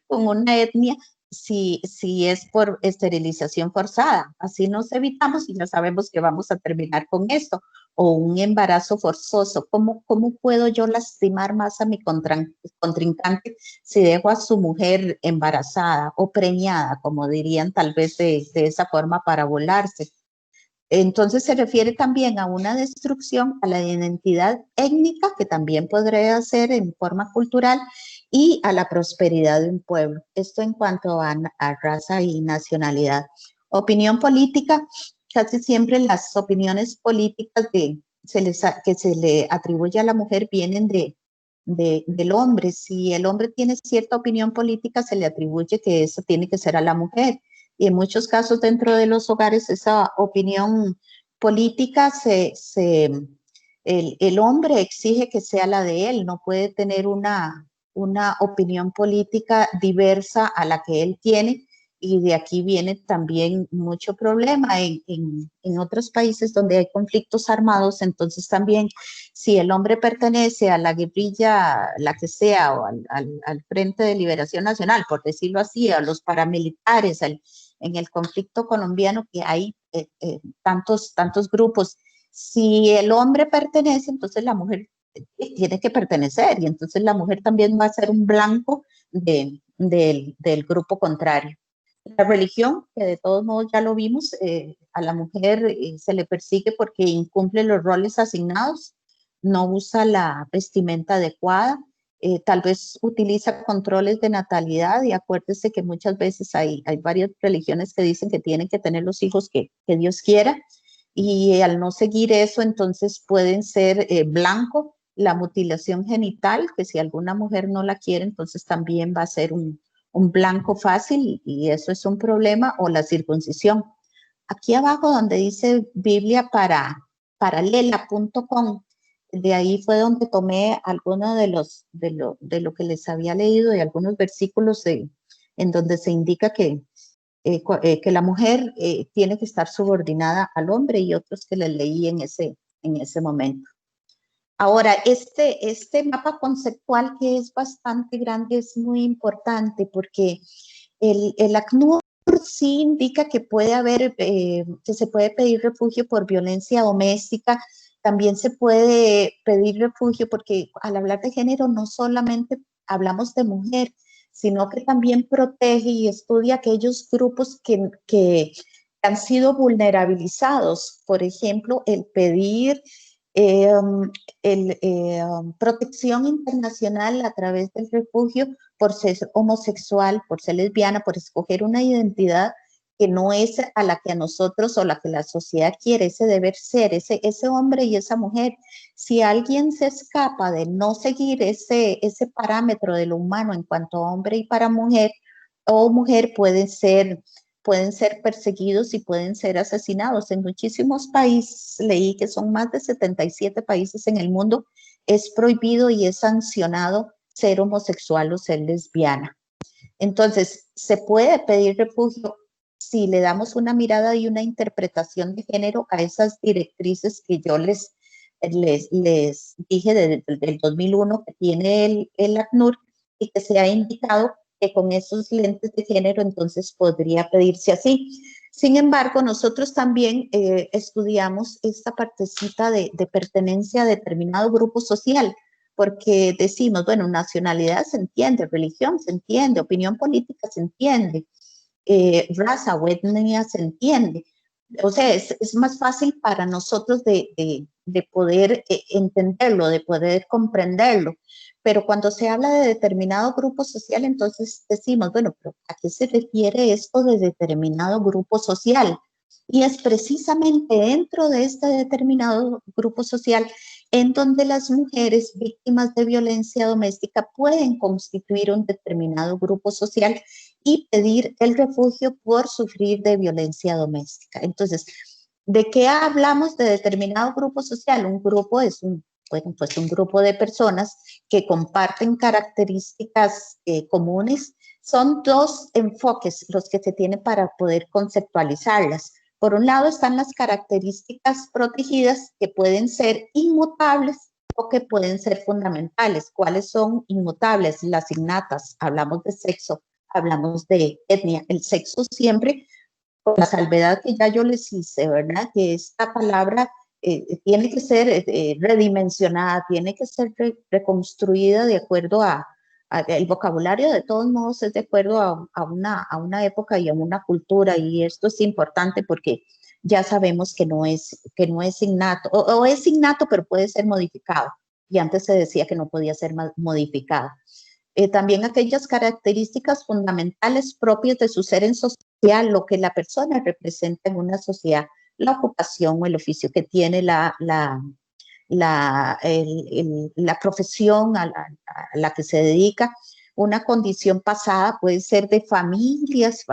con una etnia, si es por esterilización forzada? Así nos evitamos y ya sabemos que vamos a terminar con esto. O un embarazo forzoso. ¿Cómo puedo yo lastimar más a mi contrincante si dejo a su mujer embarazada o preñada, como dirían tal vez de esa forma, para volarse? Entonces se refiere también a una destrucción a la identidad étnica, que también podría ser en forma cultural, y a la prosperidad de un pueblo. Esto en cuanto a raza y nacionalidad. Opinión política. Casi siempre las opiniones políticas que se le atribuye a la mujer vienen del hombre. Si el hombre tiene cierta opinión política, se le atribuye que eso tiene que ser a la mujer. Y en muchos casos dentro de los hogares esa opinión política el hombre exige que sea la de él, no puede tener una opinión política diversa a la que él tiene, y de aquí viene también mucho problema en otros países donde hay conflictos armados. Entonces también, si el hombre pertenece a la guerrilla, la que sea, o al Frente de Liberación Nacional, por decirlo así, a los paramilitares, en el conflicto colombiano, que hay tantos grupos, si el hombre pertenece, entonces la mujer tiene que pertenecer, y entonces la mujer también va a ser un blanco del grupo contrario. La religión, que de todos modos ya lo vimos, a la mujer se le persigue porque incumple los roles asignados, no usa la vestimenta adecuada, tal vez utiliza controles de natalidad, y acuérdese que muchas veces hay varias religiones que dicen que tienen que tener los hijos que Dios quiera, y al no seguir eso, entonces pueden ser blanco. La mutilación genital, que si alguna mujer no la quiere, entonces también va a ser un blanco fácil, y eso es un problema. O la circuncisión. Aquí abajo donde dice Biblia paralela.com, de ahí fue donde tomé algunos de lo que les había leído, de algunos versículos en donde se indica que la mujer tiene que estar subordinada al hombre, y otros que les leí en ese momento. Ahora, este mapa conceptual, que es bastante grande, es muy importante porque el ACNUR sí indica que puede haber, que se puede pedir refugio por violencia doméstica. También se puede pedir refugio porque al hablar de género no solamente hablamos de mujer, sino que también protege y estudia aquellos grupos que han sido vulnerabilizados. Por ejemplo, el pedir protección internacional a través del refugio por ser homosexual, por ser lesbiana, por escoger una identidad que no es a la que a nosotros o la que la sociedad quiere, ese deber ser, ese hombre y esa mujer. Si alguien se escapa de no seguir ese parámetro de lo humano en cuanto a hombre y para mujer, o mujer, pueden ser perseguidos y pueden ser asesinados. En muchísimos países, leí que son más de 77 países en el mundo, es prohibido y es sancionado ser homosexual o ser lesbiana. Entonces, se puede pedir refugio si le damos una mirada y una interpretación de género a esas directrices que yo les dije del 2001 que tiene el ACNUR, y que se ha indicado que con esos lentes de género entonces podría pedirse así. Sin embargo, nosotros también estudiamos esta partecita de pertenencia a determinado grupo social, porque decimos, bueno, nacionalidad se entiende, religión se entiende, opinión política se entiende, raza o etnia se entiende. O sea, es más fácil para nosotros de poder entenderlo, de poder comprenderlo. Pero cuando se habla de determinado grupo social, entonces decimos, bueno, pero ¿a qué se refiere esto de determinado grupo social? Y es precisamente dentro de este determinado grupo social en donde las mujeres víctimas de violencia doméstica pueden constituir un determinado grupo social y pedir el refugio por sufrir de violencia doméstica. Entonces, ¿de qué hablamos de determinado grupo social? Un grupo es un grupo de personas que comparten características comunes. Son dos enfoques los que se tienen para poder conceptualizarlas. Por un lado están las características protegidas que pueden ser inmutables o que pueden ser fundamentales. ¿Cuáles son inmutables? Las innatas. Hablamos de sexo, hablamos de etnia. El sexo siempre, con la salvedad que ya yo les hice, ¿verdad? Que esta palabra tiene que ser redimensionada, tiene que ser reconstruida de acuerdo el vocabulario de todos modos es de acuerdo a una época y a una cultura, y esto es importante porque ya sabemos que no es innato, o es innato pero puede ser modificado, y antes se decía que no podía ser modificado. También aquellas características fundamentales propias de su ser en sociedad, lo que la persona representa en una sociedad, la ocupación o el oficio que tiene, la profesión a la que se dedica, una condición pasada, puede ser de familias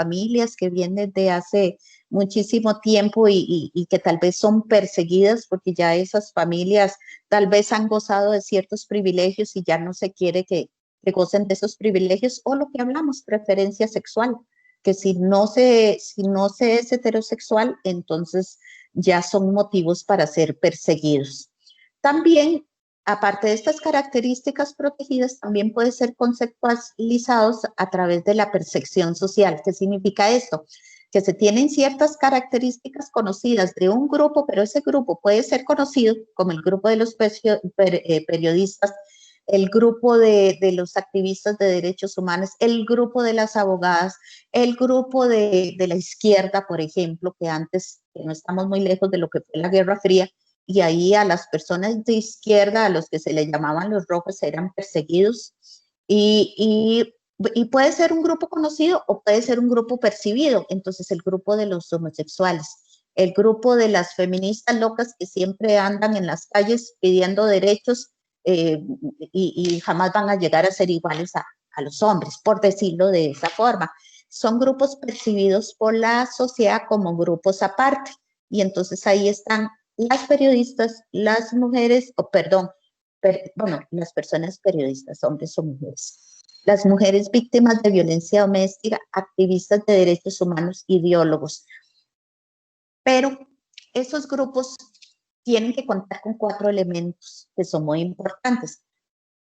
que vienen de hace muchísimo tiempo y que tal vez son perseguidas porque ya esas familias tal vez han gozado de ciertos privilegios y ya no se quiere que gocen de esos privilegios, o lo que hablamos, preferencia sexual, que si no se es heterosexual, entonces ya son motivos para ser perseguidos. También, aparte de estas características protegidas, también puede ser conceptualizados a través de la percepción social. ¿Qué significa esto? Que se tienen ciertas características conocidas de un grupo, pero ese grupo puede ser conocido como el grupo de los periodistas, el grupo de los activistas de derechos humanos, el grupo de las abogadas, el grupo de la izquierda, por ejemplo, que antes, que no estamos muy lejos de lo que fue la Guerra Fría, y ahí a las personas de izquierda, a los que se les llamaban los rojos, eran perseguidos, y puede ser un grupo conocido o puede ser un grupo percibido. Entonces el grupo de los homosexuales, el grupo de las feministas locas que siempre andan en las calles pidiendo derechos y jamás van a llegar a ser iguales a los hombres, por decirlo de esa forma. Son grupos percibidos por la sociedad como grupos aparte, y entonces ahí están las periodistas, las mujeres, las personas periodistas, hombres o mujeres, las mujeres víctimas de violencia doméstica, activistas de derechos humanos, ideólogos. Pero esos grupos tienen que contar con 4 elementos que son muy importantes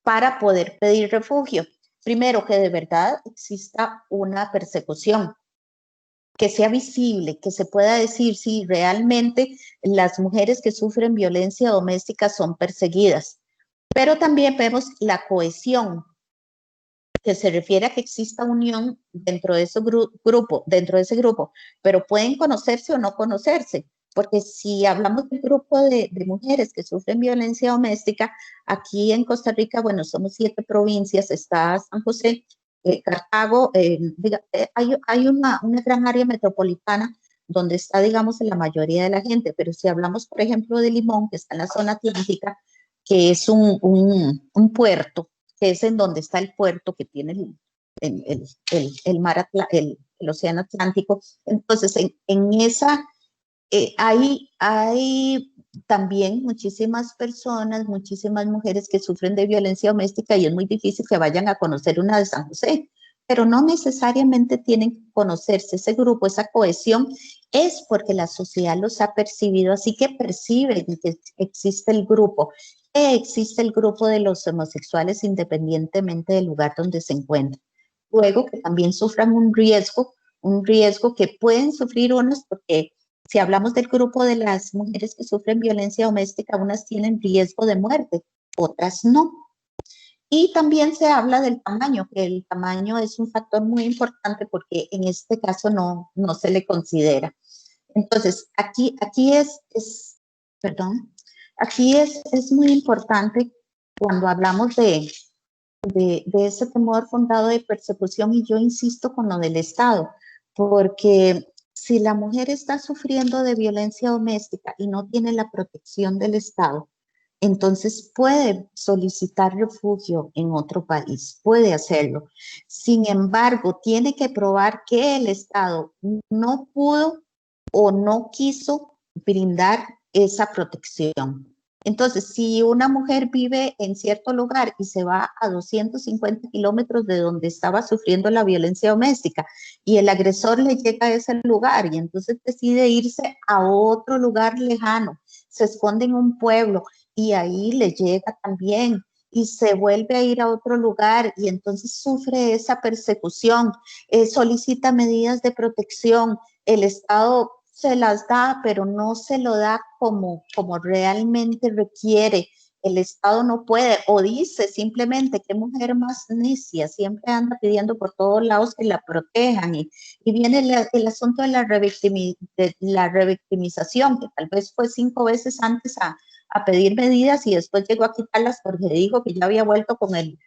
para poder pedir refugio. Primero, que de verdad exista una persecución, que sea visible, que se pueda decir si realmente las mujeres que sufren violencia doméstica son perseguidas. Pero también vemos la cohesión, que se refiere a que exista unión dentro de ese grupo, pero pueden conocerse o no conocerse, porque si hablamos del grupo de mujeres que sufren violencia doméstica, aquí en Costa Rica, bueno, somos 7 provincias, está San José, Cartago, hay una gran área metropolitana donde está, digamos, la mayoría de la gente, pero si hablamos, por ejemplo, de Limón, que está en la zona atlántica, que es un puerto, que es en donde está el puerto que tiene el mar, el océano Atlántico. Entonces, en esa, hay también muchísimas personas, muchísimas mujeres que sufren de violencia doméstica, y es muy difícil que vayan a conocer una de San José, pero no necesariamente tienen que conocerse. Ese grupo, esa cohesión, es porque la sociedad los ha percibido, así que perciben que existe el grupo. qué existe el grupo de los homosexuales independientemente del lugar donde se encuentran. Luego que también sufran un riesgo que pueden sufrir unos, porque si hablamos del grupo de las mujeres que sufren violencia doméstica, unas tienen riesgo de muerte, otras no. Y también se habla del tamaño, que el tamaño es un factor muy importante porque en este caso no se le considera. Entonces, aquí es muy importante cuando hablamos de ese temor fundado de persecución, y yo insisto con lo del Estado, porque si la mujer está sufriendo de violencia doméstica y no tiene la protección del Estado, entonces puede solicitar refugio en otro país, puede hacerlo. Sin embargo, tiene que probar que el Estado no pudo o no quiso brindar esa protección. Entonces, si una mujer vive en cierto lugar y se va a 250 kilómetros de donde estaba sufriendo la violencia doméstica y el agresor le llega a ese lugar y entonces decide irse a otro lugar lejano, se esconde en un pueblo y ahí le llega también y se vuelve a ir a otro lugar y entonces sufre esa persecución, solicita medidas de protección, el Estado se las da, pero no se lo da como realmente requiere. El Estado no puede, o dice simplemente que mujer más necia, siempre anda pidiendo por todos lados que la protejan, y viene el asunto de la revictimización, que tal vez fue 5 veces antes a pedir medidas y después llegó a quitarlas porque dijo que ya había vuelto con el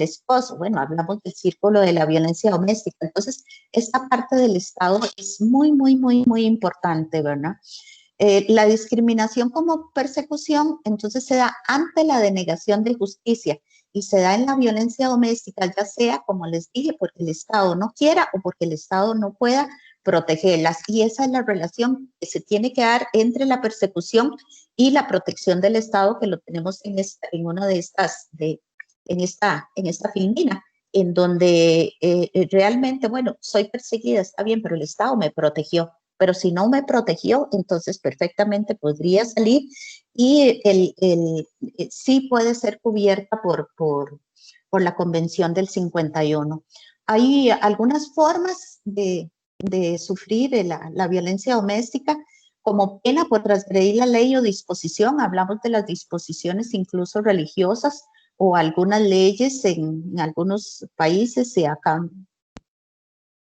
esposo. Bueno, hablamos del círculo de la violencia doméstica. Entonces, esta parte del Estado es muy, muy, muy, muy importante, ¿verdad? La discriminación como persecución, entonces se da ante la denegación de justicia y se da en la violencia doméstica, ya sea, como les dije, porque el Estado no quiera o porque el Estado no pueda protegerlas. Y esa es la relación que se tiene que dar entre la persecución y la protección del Estado, que lo tenemos en una de estas, en esta filmina, en donde realmente, bueno, soy perseguida, está bien, pero el Estado me protegió. Pero si no me protegió, entonces perfectamente podría salir y sí puede ser cubierta por la Convención del 51. Hay algunas formas de sufrir la violencia doméstica como pena por transgredir la ley o disposición. Hablamos de las disposiciones incluso religiosas o algunas leyes en algunos países, y acá en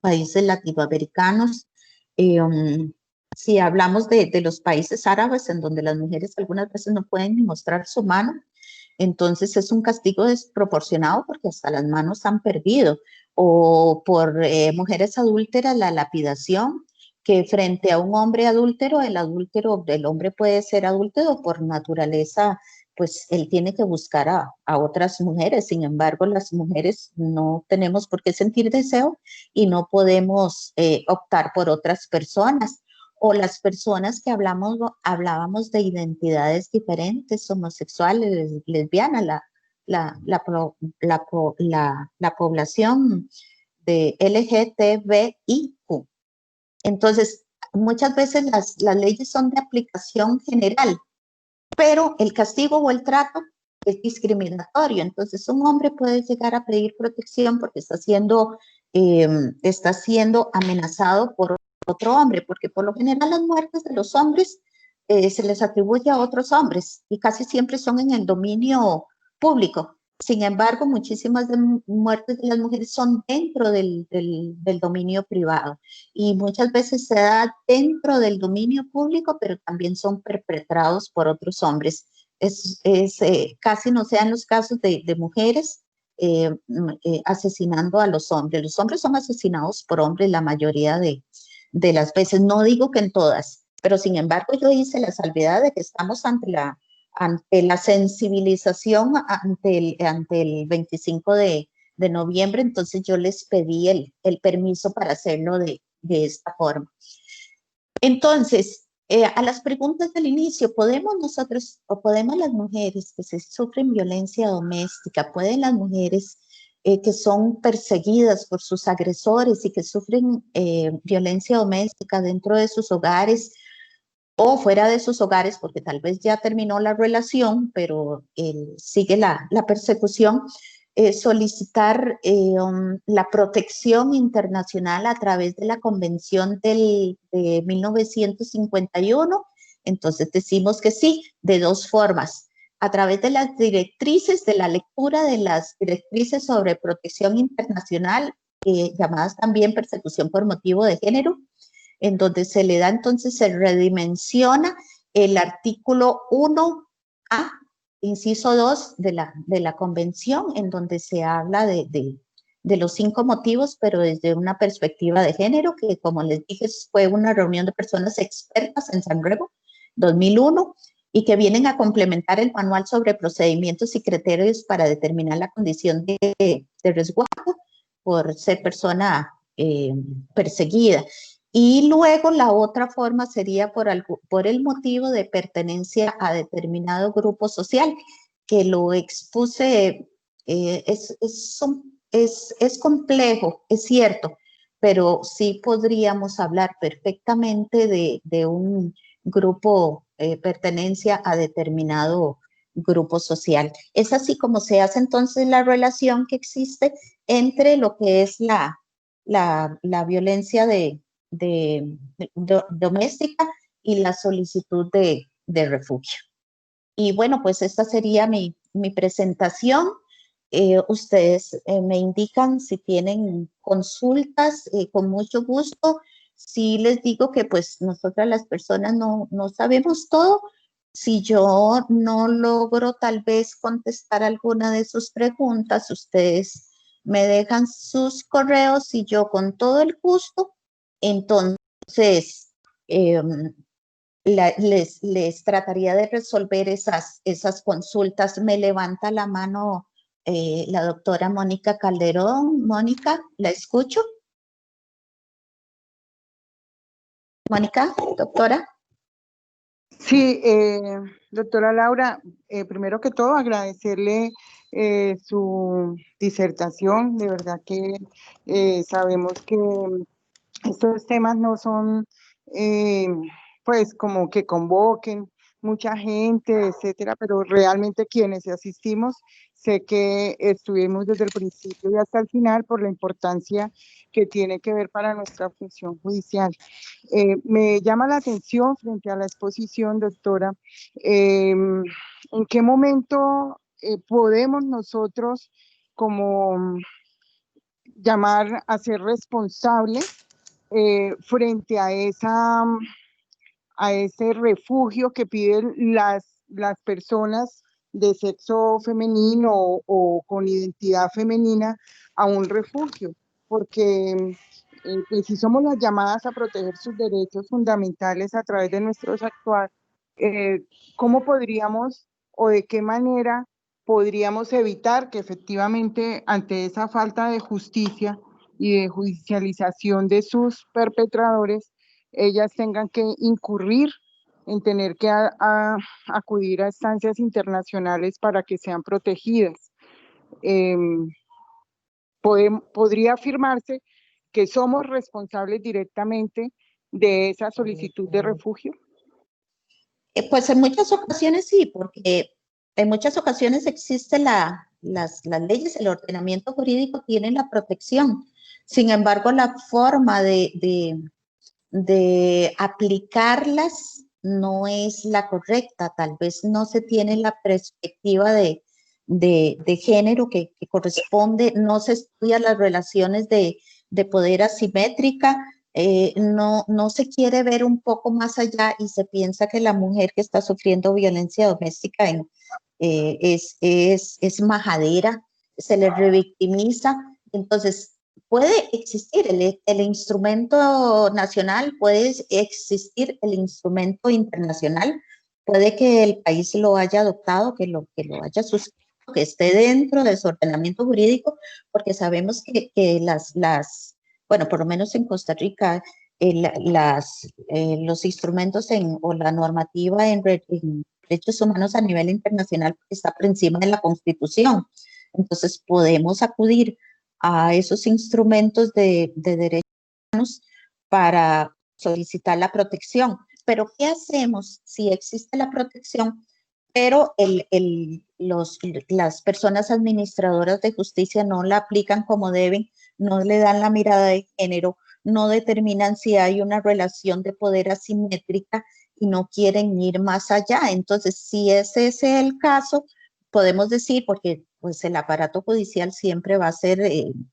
países latinoamericanos. Si hablamos de los países árabes, en donde las mujeres algunas veces no pueden ni mostrar su mano, entonces es un castigo desproporcionado porque hasta las manos han perdido. O por mujeres adúlteras, la lapidación, que frente a un hombre adúltero, el hombre puede ser adúltero por naturaleza, pues él tiene que buscar a otras mujeres. Sin embargo, las mujeres no tenemos por qué sentir deseo y no podemos optar por otras personas. O las personas que hablábamos de identidades diferentes, homosexuales, lesbianas, la población de LGTBIQ. Entonces, muchas veces las leyes son de aplicación general, pero el castigo o el trato es discriminatorio. Entonces, un hombre puede llegar a pedir protección porque está siendo amenazado por otro hombre, porque por lo general las muertes de los hombres se les atribuye a otros hombres y casi siempre son en el dominio público. Sin embargo, muchísimas muertes de las mujeres son dentro del dominio privado y muchas veces se da dentro del dominio público, pero también son perpetrados por otros hombres. Casi no sean los casos de mujeres asesinando a los hombres. Los hombres son asesinados por hombres la mayoría de las veces. No digo que en todas, pero sin embargo yo hice la salvedad de que estamos ante la sensibilización ante el 25 de noviembre, entonces yo les pedí el permiso para hacerlo de esta forma. Entonces, a las preguntas del inicio, ¿podemos nosotros o podemos las mujeres que se sufren violencia doméstica, pueden las mujeres que son perseguidas por sus agresores y que sufren violencia doméstica dentro de sus hogares, o fuera de sus hogares, porque tal vez ya terminó la relación, pero sigue la persecución, solicitar la protección internacional a través de la Convención de 1951. Entonces decimos que sí, de dos formas: a través de las directrices, de la lectura de las directrices sobre protección internacional, llamadas también persecución por motivo de género, en donde se le da entonces, se redimensiona el artículo 1A, inciso 2 de la convención, en donde se habla de los 5 motivos, pero desde una perspectiva de género, que como les dije, fue una reunión de personas expertas en San Remo, 2001, y que vienen a complementar el manual sobre procedimientos y criterios para determinar la condición de resguardo por ser persona perseguida. Y luego la otra forma sería por el motivo de pertenencia a determinado grupo social, que lo expuse, es complejo, es cierto, pero sí podríamos hablar perfectamente de un grupo, pertenencia a determinado grupo social. Es así como se hace entonces la relación que existe entre lo que es la violencia doméstica y la solicitud de refugio. Y bueno, pues esta sería mi presentación. Ustedes me indican si tienen consultas, con mucho gusto. Sí les digo que pues nosotras las personas no sabemos todo. Si yo no logro tal vez contestar alguna de sus preguntas, ustedes me dejan sus correos y yo con todo el gusto, entonces les trataría de resolver esas consultas. Me levanta la mano la doctora Mónica Calderón. Mónica, ¿la escucho? Mónica, doctora. Sí, doctora Laura, primero que todo agradecerle su disertación. De verdad que sabemos que estos temas no son pues como que convoquen mucha gente, etcétera, pero realmente quienes asistimos, sé que estuvimos desde el principio y hasta el final por la importancia que tiene que ver para nuestra función judicial. Me llama la atención frente a la exposición, doctora, en qué momento podemos nosotros como llamar a ser responsables frente a ese refugio que piden las personas de sexo femenino o con identidad femenina a un refugio, porque pues si somos las llamadas a proteger sus derechos fundamentales a través de nuestros actuar, ¿cómo podríamos o de qué manera podríamos evitar que efectivamente ante esa falta de justicia y de judicialización de sus perpetradores, ellas tengan que incurrir en tener que acudir a instancias internacionales para que sean protegidas? Podría afirmarse que somos responsables directamente de esa solicitud de refugio. Pues en muchas ocasiones sí, porque en muchas ocasiones existen las leyes, el ordenamiento jurídico tiene la protección. Sin embargo, la forma de aplicarlas no es la correcta. Tal vez no se tiene la perspectiva de género que corresponde, no se estudian las relaciones de poder asimétrica. No se quiere ver un poco más allá y se piensa que la mujer que está sufriendo violencia doméstica es majadera, se le revictimiza. Entonces, puede existir el instrumento nacional, puede existir el instrumento internacional, puede que el país lo haya adoptado, que lo haya suscrito, que esté dentro de su ordenamiento jurídico, porque sabemos que bueno, por lo menos en Costa Rica, los instrumentos o la normativa en derechos humanos a nivel internacional está por encima de la Constitución. Entonces podemos acudir a esos instrumentos de derechos humanos para solicitar la protección. pero ¿qué hacemos si existe la protección, pero las personas administradoras de justicia no la aplican como deben, no le dan la mirada de género, no determinan si hay una relación de poder asimétrica y no quieren ir más allá? Entonces, si ese es el caso, podemos decir, porque pues el aparato judicial siempre va a ser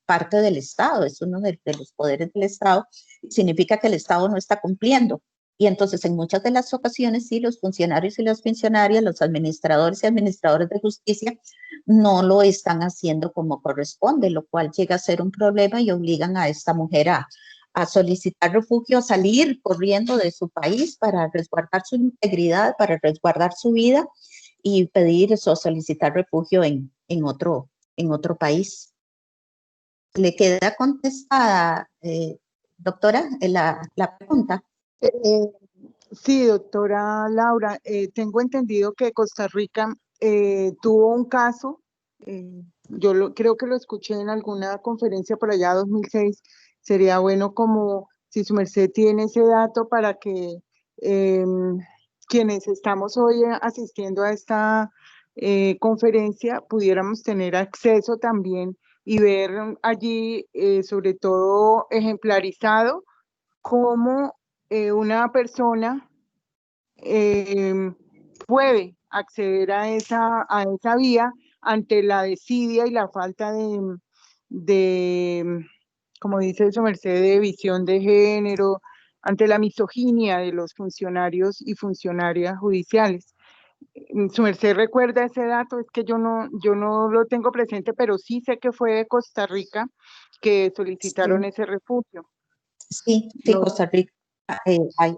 parte del Estado, es uno de los poderes del Estado, significa que el Estado no está cumpliendo. Y entonces en muchas de las ocasiones sí, los funcionarios y las funcionarias, los administradores y administradores de justicia no lo están haciendo como corresponde, lo cual llega a ser un problema y obligan a esta mujer a solicitar refugio, a salir corriendo de su país para resguardar su integridad, para resguardar su vida y pedir o solicitar refugio en otro país. ¿Le queda contestada, doctora, la pregunta? Sí, doctora Laura, tengo entendido que Costa Rica tuvo un caso, creo que lo escuché en alguna conferencia por allá 2006, sería bueno como si su merced tiene ese dato para que quienes estamos hoy asistiendo a esta conferencia pudiéramos tener acceso también y ver allí sobre todo ejemplarizado cómo una persona puede acceder a esa vía ante la desidia y la falta de, como dice su merced, de visión de género, ante la misoginia de los funcionarios y funcionarias judiciales. Su merced recuerda ese dato, es que yo no lo tengo presente, pero sí sé que fue de Costa Rica que solicitaron ese refugio. Sí, Costa Rica,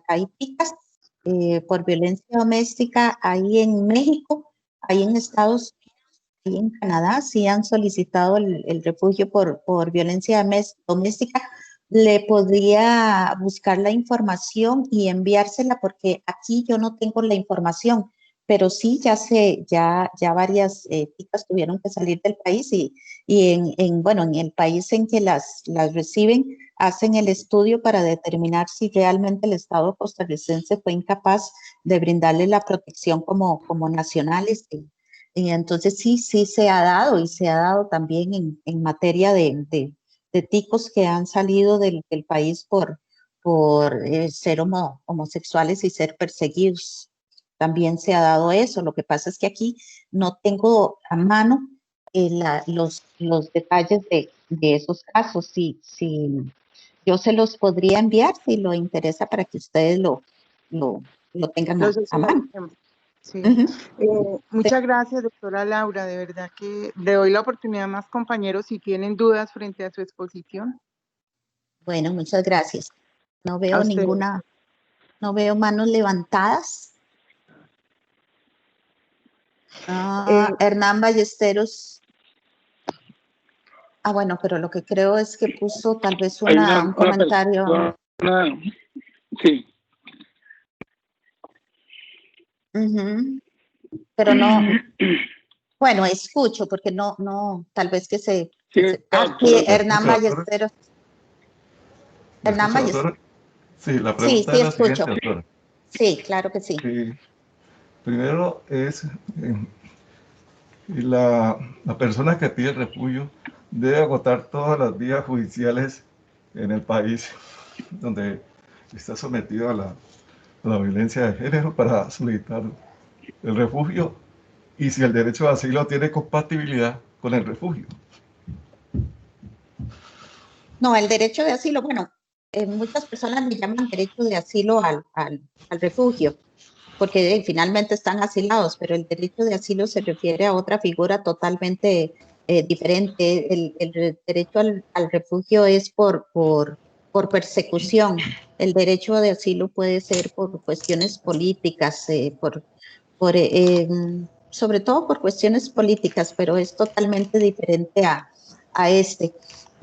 hay picas por violencia doméstica, ahí en México, ahí en Estados Unidos, ahí en Canadá, sí han solicitado el refugio por violencia doméstica. Le podría buscar la información y enviársela porque aquí yo no tengo la información, pero sí ya varias picas tuvieron que salir del país y en el país en que las reciben, hacen el estudio para determinar si realmente el Estado costarricense fue incapaz de brindarle la protección como nacionales. Y entonces sí se ha dado, y se ha dado también en materia de ticos que han salido del país por ser homosexuales y ser perseguidos. También se ha dado eso. Lo que pasa es que aquí no tengo a mano los detalles de esos casos. Sí, yo se los podría enviar si lo interesa para que ustedes lo tengan a mano. Sí. Muchas gracias, doctora Laura. De verdad que le doy la oportunidad a más compañeros si tienen dudas frente a su exposición. Bueno, muchas gracias. No veo no veo manos levantadas. Hernán Ballesteros. Bueno, pero lo que creo es que puso tal vez un comentario. Sí. Pero no, bueno, escucho, porque no, tal vez que se... aquí, Hernán Ballesteros. Hernán Ballesteros. Sí, la pregunta es la siguiente, doctora. Sí, claro que sí. Primero es, la persona que pide refugio debe agotar todas las vías judiciales en el país donde está sometido a la violencia de género para solicitar el refugio, y si el derecho de asilo tiene compatibilidad con el refugio. No, el derecho de asilo, bueno, muchas personas le llaman derecho de asilo al refugio, porque finalmente están asilados, pero el derecho de asilo se refiere a otra figura totalmente diferente. El derecho al refugio es por persecución. El derecho de asilo puede ser por cuestiones políticas, sobre todo por cuestiones políticas, pero es totalmente diferente a este.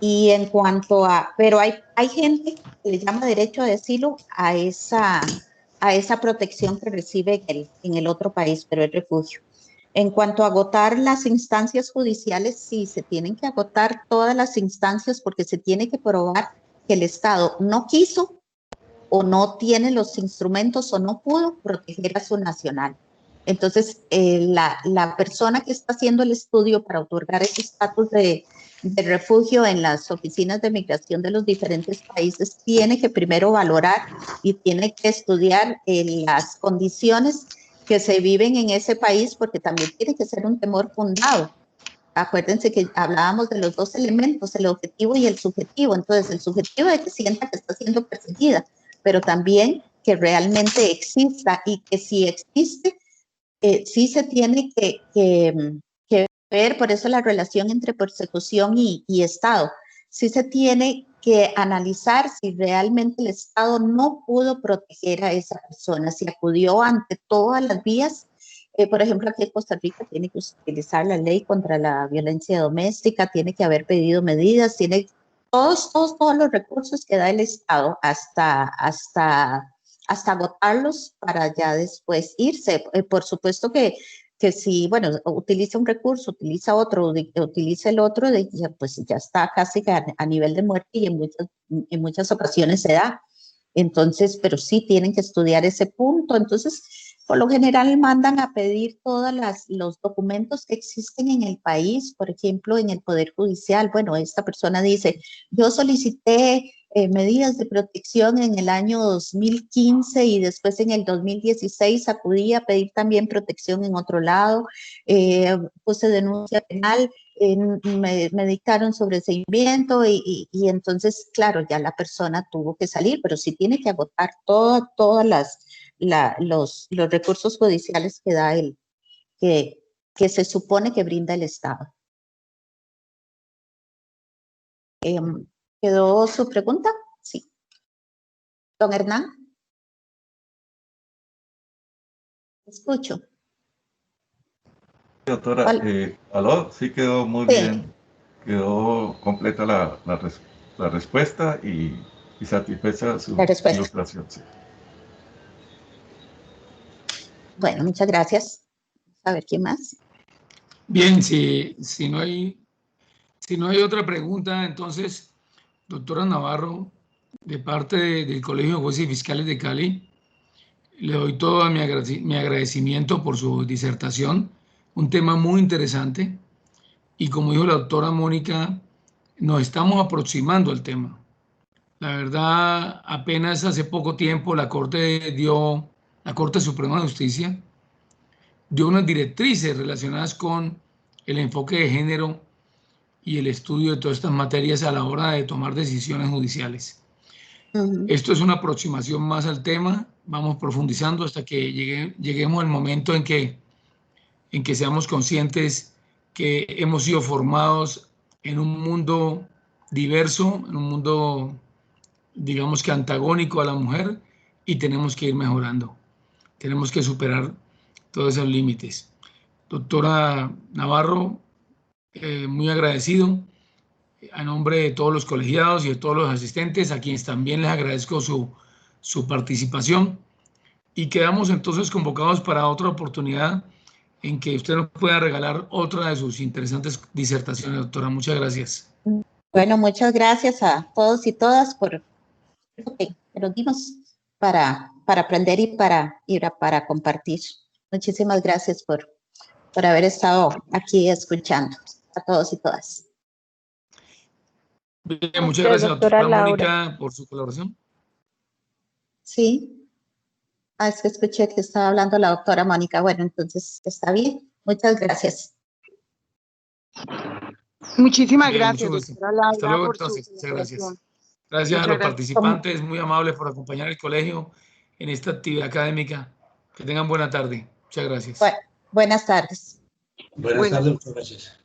Y en cuanto pero hay gente que le llama derecho de asilo a esa protección que recibe en el otro país, pero es refugio. En cuanto a agotar las instancias judiciales, sí, se tienen que agotar todas las instancias porque se tiene que probar que el Estado no quiso o no tiene los instrumentos o no pudo proteger a su nacional. Entonces, la persona que está haciendo el estudio para otorgar ese estatus de refugio en las oficinas de migración de los diferentes países tiene que primero valorar y tiene que estudiar las condiciones que se viven en ese país, porque también tiene que ser un temor fundado. Acuérdense que hablábamos de los dos elementos, el objetivo y el subjetivo. Entonces, el subjetivo de que sienta que está siendo perseguida, pero también que realmente exista, y que si existe, sí se tiene que ver, por eso la relación entre persecución y Estado. Sí se tiene que analizar si realmente el Estado no pudo proteger a esa persona, si acudió ante todas las vías. Por ejemplo, aquí en Costa Rica tiene que utilizar la ley contra la violencia doméstica, tiene que haber pedido medidas, tiene todos los recursos que da el Estado hasta agotarlos para ya después irse. Por supuesto que si, bueno, utiliza un recurso, utiliza otro, utiliza el otro, pues ya está casi a nivel de muerte, y en muchas ocasiones se da. Entonces, pero sí tienen que estudiar ese punto. Entonces, por lo general mandan a pedir todos los documentos que existen en el país, por ejemplo, en el Poder Judicial. Bueno, esta persona dice, yo solicité medidas de protección en el año 2015 y después en el 2016 acudí a pedir también protección en otro lado, puse denuncia penal, me dictaron sobreseimiento y entonces, claro, ya la persona tuvo que salir, pero sí tiene que agotar todas los recursos judiciales que da que se supone que brinda el Estado. ¿Quedó su pregunta? Sí. Don Hernán. Escucho. Doctora, aló, sí quedó muy bien, quedó completa la respuesta y satisfecha su ilustración. Sí. Bueno, muchas gracias. A ver, ¿quién más? Bien, si no hay otra pregunta, entonces, doctora Navarro, de parte del Colegio de Jueces y Fiscales de Cali, le doy todo mi agradecimiento por su disertación, un tema muy interesante, y como dijo la doctora Mónica, nos estamos aproximando al tema. La verdad, apenas hace poco tiempo la Corte Suprema de Justicia dio unas directrices relacionadas con el enfoque de género y el estudio de todas estas materias a la hora de tomar decisiones judiciales. Esto es una aproximación más al tema, vamos profundizando hasta que lleguemos al momento en que seamos conscientes que hemos sido formados en un mundo diverso, en un mundo, digamos que antagónico a la mujer, y tenemos que ir mejorando. Tenemos que superar todos esos límites. Doctora Navarro, muy agradecido a nombre de todos los colegiados y de todos los asistentes, a quienes también les agradezco su participación, y quedamos entonces convocados para otra oportunidad en que usted nos pueda regalar otra de sus interesantes disertaciones, doctora. Muchas gracias. Bueno, muchas gracias a todos y todas por lo que nos dimos para aprender y para compartir. Muchísimas gracias por haber estado aquí escuchando a todos y todas. Bien, muchas gracias, doctora Mónica, por su colaboración. Sí. Es que escuché que estaba hablando la doctora Mónica. Bueno, entonces está bien. Muchas gracias. Muchísimas Bien, gracias, doctora Laura. Hasta luego, por entonces. Muchas gracias. Gracias Muchas a los gracias. participantes, muy amables por acompañar al colegio en esta actividad académica. Que tengan buena tarde. Muchas gracias. Buenas tardes. Buenas tardes, muchas gracias.